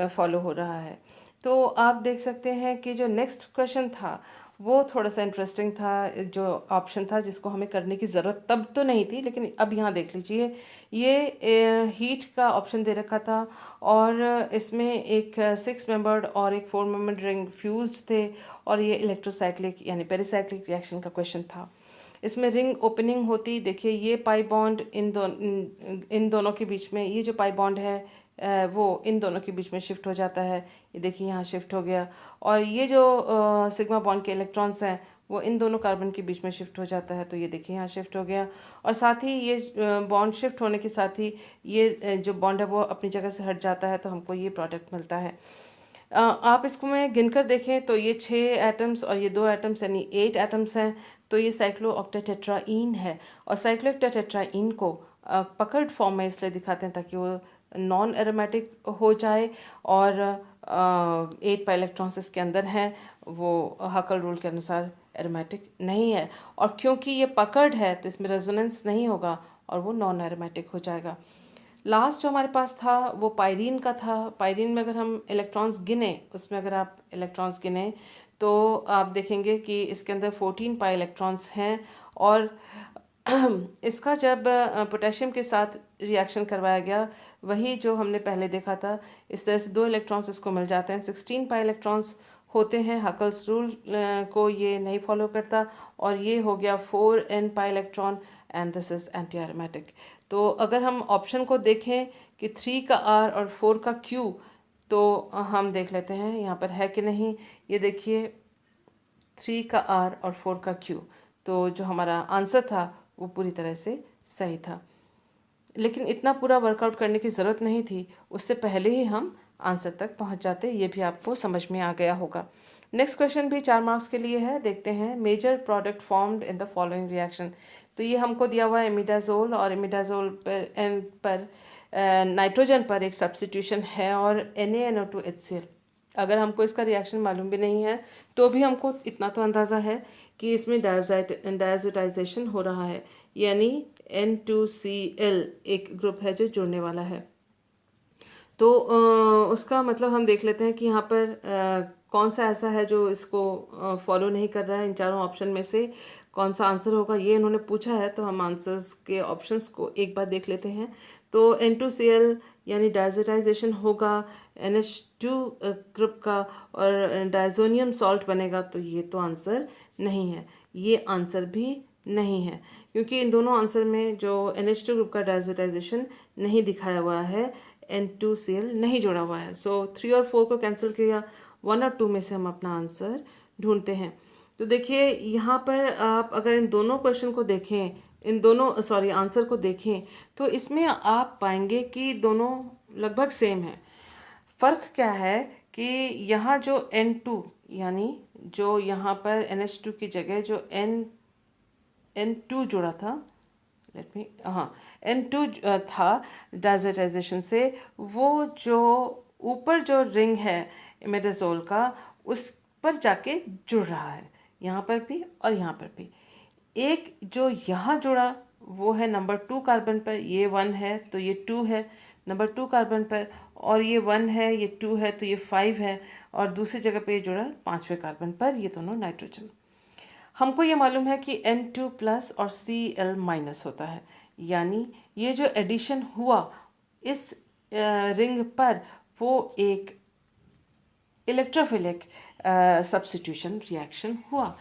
फॉलो हो रहा है। तो आप देख सकते हैं कि जो नेक्स्ट क्वेश्चन था वो थोड़ा सा इंटरेस्टिंग था। जो ऑप्शन था जिसको हमें करने की ज़रूरत तब तो नहीं थी, लेकिन अब यहाँ देख लीजिए, ये हीट का ऑप्शन दे रखा था और इसमें एक 6 मेंबर्ड और एक 4 मेंबर्ड रिंग फ्यूज्ड थे, और ये इलेक्ट्रोसाइक्लिक यानी पेरिसाइक्लिक रिएक्शन का क्वेश्चन था। इसमें रिंग ओपनिंग होती, देखिए ये पाई बॉन्ड इन दोनों के बीच में, ये जो पाई बॉन्ड है वो इन दोनों के बीच में शिफ्ट हो जाता है, ये देखिए यहाँ शिफ्ट हो गया, और ये जो सिग्मा बॉन्ड के इलेक्ट्रॉन्स हैं वो इन दोनों कार्बन के बीच में शिफ्ट हो जाता है, तो ये देखिए यहाँ शिफ्ट हो गया, और साथ ही ये बॉन्ड शिफ्ट होने के साथ ही ये जो बॉन्ड है वो अपनी जगह से हट जाता है, तो हमको ये प्रोडक्ट मिलता है। आप इसको में गिनकर देखें तो ये 6 एटम्स और ये 2 एटम्स यानी 8 एटम्स हैं, तो ये साइक्लोऑक्टेटेट्राईन है। और साइक्लोऑक्टेटेट्राईन को पकड़ फॉर्म में इसलिए दिखाते हैं ताकि वो नॉन एरोमेटिक हो जाए, और 8 पाई इलेक्ट्रॉन्स इसके अंदर हैं, वो हकल रूल के अनुसार एरोमेटिक नहीं है, और क्योंकि ये पकड़ है तो इसमें रेजोनेंस नहीं होगा और वो नॉन एरोमेटिक हो जाएगा। लास्ट जो हमारे पास था वो पायरीन का था। पायरीन में अगर हम इलेक्ट्रॉन्स गिने, उसमें अगर आप इलेक्ट्रॉन्स गिने तो आप देखेंगे कि इसके अंदर 14 पाई इलेक्ट्रॉन्स हैं, और इसका जब पोटेशियम के साथ रिएक्शन करवाया गया, वही जो हमने पहले देखा था, इस तरह से 2 इलेक्ट्रॉन्स इसको मिल जाते हैं, 16 पाई इलेक्ट्रॉन्स होते हैं। हकल्स रूल को ये नहीं फॉलो करता, और ये हो गया 4n pi electron, and this is anti aromatic. तो अगर हम ऑप्शन को देखें कि 3 का R और 4 का Q, तो हम देख लेते हैं यहाँ पर है कि नहीं। ये देखिए 3 का R और 4 का Q, तो जो हमारा आंसर था वो पूरी तरह से सही था, लेकिन इतना पूरा वर्कआउट करने की ज़रूरत नहीं थी, उससे पहले ही हम आंसर तक पहुंच जाते। ये भी आपको समझ में आ गया होगा। नेक्स्ट क्वेश्चन भी 4 मार्क्स के लिए है, देखते हैं। Major product formed in the following reaction. तो ये हमको दिया हुआ है इमिडाजोल, और इमिडाजोल पर नाइट्रोजन पर एक सब्स्टिट्यूशन है और NaNO2HCl। अगर हमको इसका रिएक्शन मालूम भी नहीं है तो भी हमको इतना तो अंदाज़ा है कि इसमें डायजोटाइजेशन हो रहा है, यानी N2Cl एक ग्रुप है जो जुड़ने वाला है। तो उसका मतलब हम देख लेते हैं कि यहाँ पर कौन सा ऐसा है जो इसको फॉलो नहीं कर रहा है। इन चारों ऑप्शन में से कौन सा आंसर होगा ये इन्होंने पूछा है, तो हम आंसर्स के ऑप्शंस को एक बार देख लेते हैं। तो N2Cl यानी डायजोटाइजेशन होगा NH2 ग्रुप का, और डायजोनियम सॉल्ट बनेगा, तो ये तो आंसर नहीं है, ये आंसर भी नहीं है, क्योंकि इन दोनों आंसर में जो NH2 ग्रुप का डायजोटाइजेशन नहीं दिखाया हुआ है, N2Cl नहीं जोड़ा हुआ है। सो 3 और 4 को कैंसिल किया, 1 और 2 में से हम अपना आंसर ढूंढते हैं। तो देखिए यहाँ पर आप अगर इन दोनों क्वेश्चन को देखें, इन दोनों आंसर को देखें, तो इसमें आप पाएंगे कि दोनों लगभग सेम है। फ़र्क क्या है कि यहाँ जो N2 यानी जो यहाँ पर NH2 की जगह जो N2 जुड़ा था, N2 था डायजोटाइजेशन से, वो जो ऊपर जो रिंग है इमिडाजोल का उस पर जाके जुड़ रहा है, यहाँ पर भी और यहाँ पर भी। एक जो यहाँ जुड़ा वो है नंबर 2 कार्बन पर, ये 1 है तो ये 2 है नंबर 2 कार्बन पर, और ये 1 है ये 2 है तो ये 5 है, और दूसरी जगह पे ये जुड़ा 5वें कार्बन पर, ये दोनों नाइट्रोजन। हमको ये मालूम है कि N2 प्लस और Cl माइनस होता है, यानी ये जो एडिशन हुआ इस रिंग पर वो एक इलेक्ट्रोफिलिक सब्स्टिट्यूशन रिएक्शन हुआ।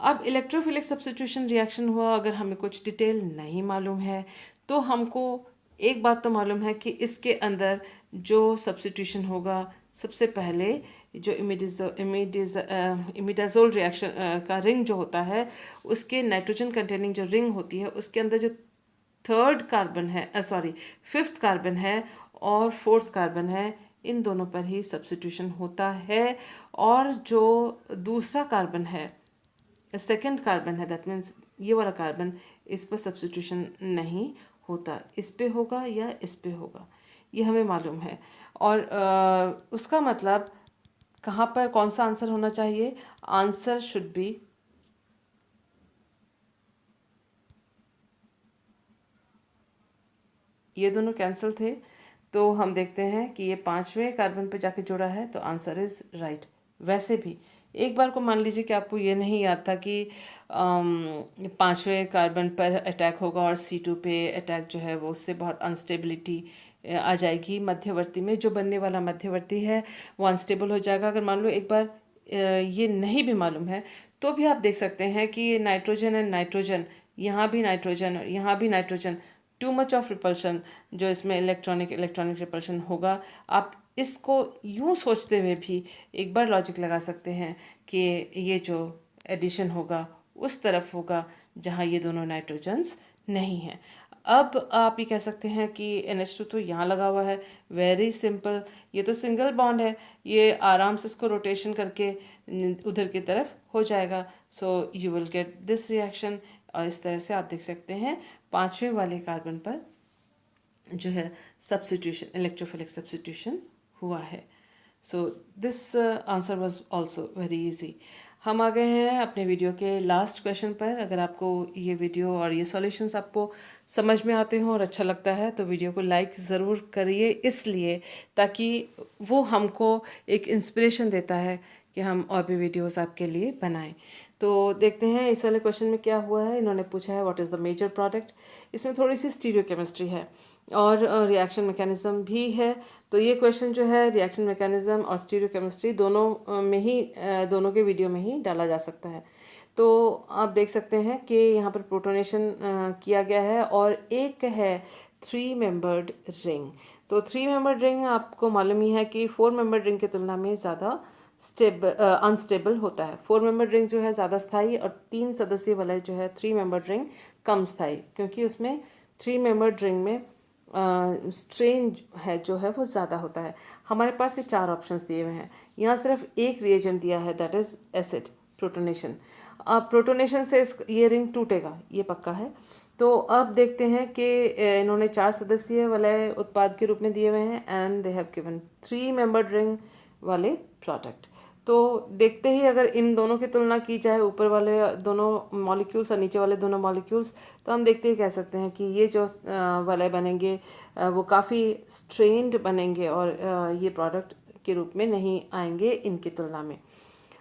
अब इलेक्ट्रोफिलिक सब्स्टिट्यूशन रिएक्शन हुआ, अगर हमें कुछ डिटेल नहीं मालूम है तो हमको एक बात तो मालूम है कि इसके अंदर जो सब्स्टिट्यूशन होगा, सबसे पहले जो इमिडाजोल रिएक्शन का रिंग जो होता है, उसके नाइट्रोजन कंटेनिंग जो रिंग होती है उसके अंदर जो थर्ड कार्बन है, सॉरी फिफ्थ कार्बन है और फोर्थ कार्बन है, इन दोनों पर ही सब्स्टिट्यूशन होता है। और जो दूसरा कार्बन है, सेकंड कार्बन है, दैट मीन्स ये वाला कार्बन, इस पर सब्स्टिट्यूशन नहीं होता, इस पे होगा या इस पे होगा, ये हमें मालूम है। और उसका मतलब कहाँ पर कौन सा आंसर होना चाहिए? आंसर शुड बी ये दोनों कैंसिल थे, तो हम देखते हैं कि ये पांचवें कार्बन पे जाके जुड़ा है, तो आंसर इज राइट। वैसे भी एक बार को मान लीजिए कि आपको ये नहीं याद था कि पांचवें कार्बन पर अटैक होगा और C2 पे अटैक जो है वो उससे बहुत अनस्टेबिलिटी आ जाएगी, मध्यवर्ती में जो बनने वाला मध्यवर्ती है वो अनस्टेबल हो जाएगा। अगर मान लो एक बार ये नहीं भी मालूम है तो भी आप देख सकते हैं कि नाइट्रोजन एंड नाइट्रोजन, यहाँ भी नाइट्रोजन और यहाँ भी nitrogen, too much of repulsion जो इसमें इलेक्ट्रॉनिक रिपल्शन होगा। आप इसको यूं सोचते हुए भी एक बार लॉजिक लगा सकते हैं कि ये जो एडिशन होगा उस तरफ होगा जहाँ ये दोनों नाइट्रोजन्स नहीं हैं। अब आप ये कह सकते हैं कि NH2 तो यहाँ लगा हुआ है, वेरी सिंपल, ये तो सिंगल बॉन्ड है, ये आराम से इसको रोटेशन करके उधर की तरफ हो जाएगा। So you will get this reaction. और इस तरह से आप देख सकते हैं पांचवें वाले कार्बन पर जो है सब्स्टिट्यूशन, इलेक्ट्रोफिलिक सब्स्टिट्यूशन हुआ है। So this answer was also very easy. हम आ गए हैं अपने वीडियो के लास्ट क्वेश्चन पर। अगर आपको ये वीडियो और ये सॉल्यूशंस आपको समझ में आते हों और अच्छा लगता है तो वीडियो को लाइक ज़रूर करिए, इसलिए ताकि वो हमको एक इंस्पिरेशन देता है कि हम और भी वीडियोस आपके लिए बनाएं। तो देखते हैं इस वाले क्वेश्चन में क्या हुआ है। इन्होंने पूछा है what is the major product. इसमें थोड़ी सी स्टीरियोकेमिस्ट्री है और रिएक्शन मैकेनिज्म भी है। तो ये क्वेश्चन जो है रिएक्शन मैकेनिज्म और स्टीरियोकेमिस्ट्री दोनों में ही दोनों के वीडियो में ही डाला जा सकता है। तो आप देख सकते हैं कि यहाँ पर प्रोटोनेशन किया गया है और एक है 3 मेंबर्ड रिंग। तो 3 मेंबर्ड रिंग आपको मालूम ही है कि 4 मेंबर्ड रिंग की तुलना में ज़्यादा अनस्टेबल होता है। 4 मेंबर्ड रिंग जो है ज़्यादा स्थायी और 3 सदस्यीय वाला जो है 3 मेंबर्ड रिंग कम स्थायी, क्योंकि उसमें 3 मेंबर्ड रिंग में स्ट्रेन है जो है वो ज़्यादा होता है। हमारे पास ये 4 ऑप्शंस दिए हुए हैं, यहाँ सिर्फ एक रिएजेंट दिया है, दैट इज़ एसिड प्रोटोनेशन। अब प्रोटोनेशन से ये रिंग टूटेगा, ये पक्का है। तो अब देखते हैं कि इन्होंने 4 सदस्यीय वाले उत्पाद के रूप में दिए हुए हैं and they have given 3 membered ring वाले प्रोडक्ट। तो देखते ही अगर इन दोनों की तुलना की जाए, ऊपर वाले दोनों मॉलिक्यूल्स और नीचे वाले दोनों मॉलिक्यूल्स, तो हम देखते ही कह सकते हैं कि ये जो वाले बनेंगे वो काफ़ी स्ट्रेन्ड बनेंगे और ये प्रोडक्ट के रूप में नहीं आएंगे इनकी तुलना में।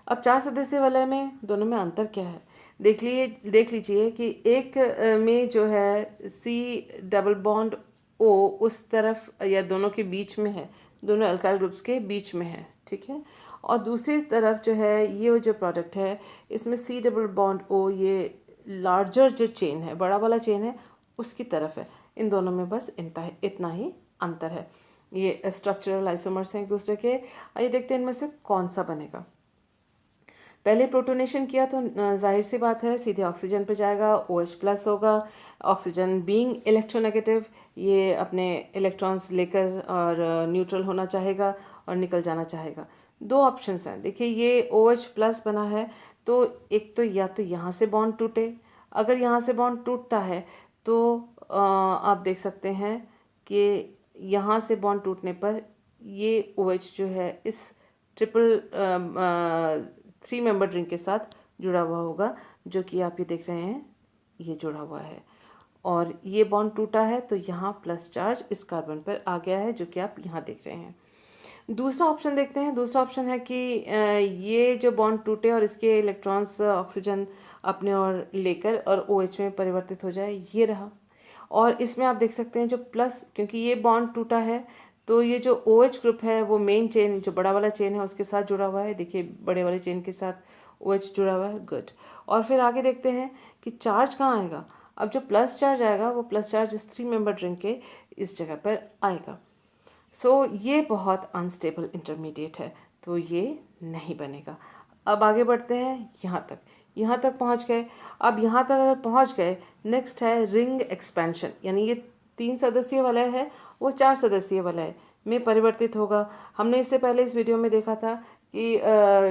अब 4 सदस्य वाले में दोनों में अंतर क्या है, देख लीजिए कि एक में जो है C डबल बॉन्ड O उस तरफ या दोनों के बीच में है, दोनों अल्काइल ग्रुप्स के बीच में है, ठीक है। और दूसरी तरफ जो है ये जो प्रोडक्ट है इसमें C डबल बॉन्ड O ये लार्जर जो चेन है, बड़ा वाला चेन है, उसकी तरफ है। इन दोनों में बस इतना ही अंतर है। ये स्ट्रक्चरल आइसोमर्स हैं एक दूसरे के। आइए देखते हैं इनमें से कौन सा बनेगा। पहले प्रोटोनेशन किया तो जाहिर सी बात है सीधे ऑक्सीजन पे जाएगा, OH प्लस होगा। ऑक्सीजन बीइंग इलेक्ट्रोनेगेटिव, ये अपने इलेक्ट्रॉन्स लेकर और न्यूट्रल होना चाहेगा और निकल जाना चाहेगा। 2 ऑप्शंस हैं, देखिए ये OH प्लस बना है, तो एक तो या तो यहाँ से बॉन्ड टूटे, अगर यहाँ से बॉन्ड टूटता है तो आप देख सकते हैं कि यहाँ से बॉन्ड टूटने पर ये OH जो है इस ट्रिपल 3 मेंबर रिंग के साथ जुड़ा हुआ होगा, जो कि आप ये देख रहे हैं, ये जुड़ा हुआ है। और ये बॉन्ड टूटा है तो यहाँ प्लस चार्ज इस कार्बन पर आ गया है, जो कि आप यहाँ देख रहे हैं। दूसरा ऑप्शन देखते हैं। दूसरा ऑप्शन है कि ये जो बॉन्ड टूटे और इसके इलेक्ट्रॉन्स ऑक्सीजन अपने ओर लेकर और OH में परिवर्तित हो जाए, ये रहा। और इसमें आप देख सकते हैं जो प्लस, क्योंकि ये बॉन्ड टूटा है तो ये जो OH ग्रुप है वो मेन चेन, जो बड़ा वाला चेन है उसके साथ जुड़ा हुआ है। देखिए बड़े वाले चेन के साथ OH जुड़ा हुआ है, गुड। और फिर आगे देखते हैं कि चार्ज कहाँ आएगा। अब जो प्लस चार्ज आएगा वो प्लस चार्ज इस 3 मेंबर रिंग के इस जगह पर आएगा। सो ये बहुत अनस्टेबल इंटरमीडिएट है, तो ये नहीं बनेगा। अब आगे बढ़ते हैं, यहाँ तक पहुँच गए। अब यहाँ तक अगर पहुँच गए, नेक्स्ट है रिंग एक्सपेंशन, यानी ये 3 सदस्यीय वलय है, वो 4 सदस्यीय वलय में परिवर्तित होगा। हमने इससे पहले इस वीडियो में देखा था कि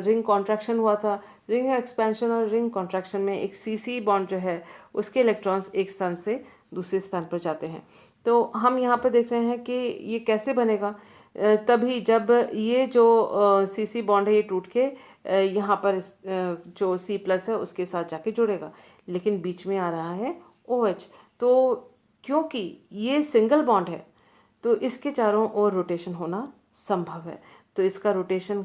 रिंग कॉन्ट्रैक्शन हुआ था। रिंग एक्सपेंशन और रिंग कॉन्ट्रैक्शन में एक CC बॉन्ड जो है उसके इलेक्ट्रॉन्स एक स्थान से दूसरे स्थान पर जाते हैं। तो हम यहाँ पर देख रहे हैं कि ये कैसे बनेगा, तभी जब ये जो CC बॉन्ड है ये टूट के यहाँ पर जो C+ है उसके साथ जाके जुड़ेगा, लेकिन बीच में आ रहा है OH। तो क्योंकि ये सिंगल बॉन्ड है तो इसके चारों ओर रोटेशन होना संभव है। तो इसका रोटेशन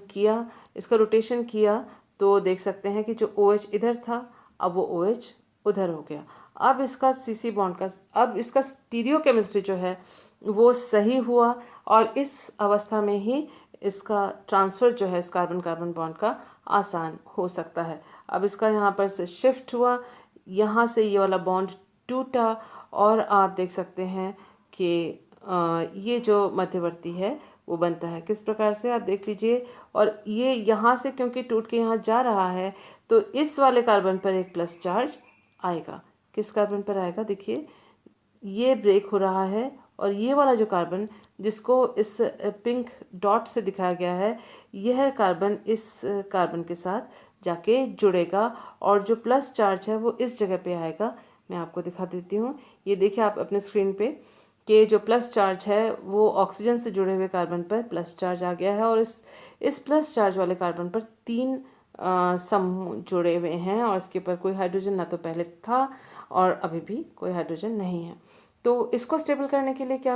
किया तो देख सकते हैं कि जो OH इधर था अब वो OH उधर हो गया। अब इसका CC बॉन्ड का, अब इसका स्टीरियो केमिस्ट्री जो है वो सही हुआ और इस अवस्था में ही इसका ट्रांसफ़र जो है इस कार्बन कार्बन बॉन्ड का आसान हो सकता है। अब इसका यहाँ पर से शिफ्ट हुआ, यहाँ से ये वाला बॉन्ड टूटा और आप देख सकते हैं कि ये जो मध्यवर्ती है वो बनता है। किस प्रकार से आप देख लीजिए, और ये यहाँ से क्योंकि टूट के यहाँ जा रहा है तो इस वाले कार्बन पर एक प्लस चार्ज आएगा। किस कार्बन पर आएगा, देखिए ये ब्रेक हो रहा है और ये वाला जो कार्बन जिसको इस पिंक डॉट से दिखाया गया है, यह कार्बन इस कार्बन के साथ जाके जुड़ेगा और जो प्लस चार्ज है वो इस जगह पे आएगा। मैं आपको दिखा देती हूँ, ये देखिए आप अपने स्क्रीन पे कि जो प्लस चार्ज है वो ऑक्सीजन से जुड़े हुए कार्बन पर प्लस चार्ज आ गया है और इस प्लस चार्ज वाले कार्बन पर 3 समूह जुड़े हुए हैं और इसके ऊपर कोई हाइड्रोजन ना तो पहले था और अभी भी कोई हाइड्रोजन नहीं है। तो इसको स्टेबल करने के लिए क्या,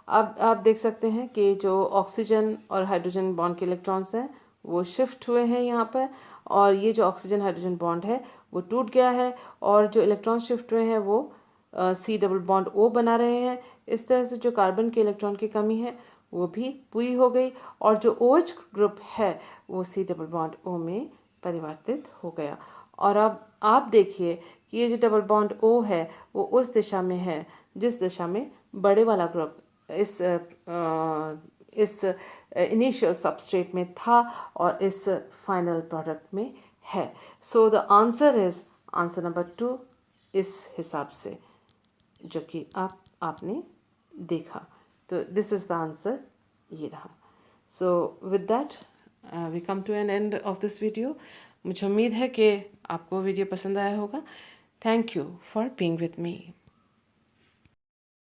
अब आप देख सकते हैं कि जो ऑक्सीजन और हाइड्रोजन बॉन्ड के इलेक्ट्रॉन्स हैं वो शिफ्ट हुए हैं यहाँ पर, और ये जो ऑक्सीजन हाइड्रोजन बॉन्ड है वो टूट गया है और जो इलेक्ट्रॉन शिफ्ट हुए हैं वो C+O बना रहे हैं। इस तरह से जो कार्बन के इलेक्ट्रॉन की कमी है वो भी पूरी हो गई और जो OH ग्रुप है वो C+O में परिवर्तित हो गया। और अब आप देखिए कि ये जो डबल बॉन्ड O है वो उस दिशा में है जिस दिशा में बड़े वाला ग्रुप इस इनिशियल सबस्ट्रेट में था और इस फाइनल प्रोडक्ट में है। So the answer is answer number 2 इस हिसाब से जो कि आपने देखा। तो दिस इज़ द आंसर, ये रहा। So with that we come to an end of this video. मुझे उम्मीद है कि आपको वीडियो पसंद आया होगा। Thank you for being with me.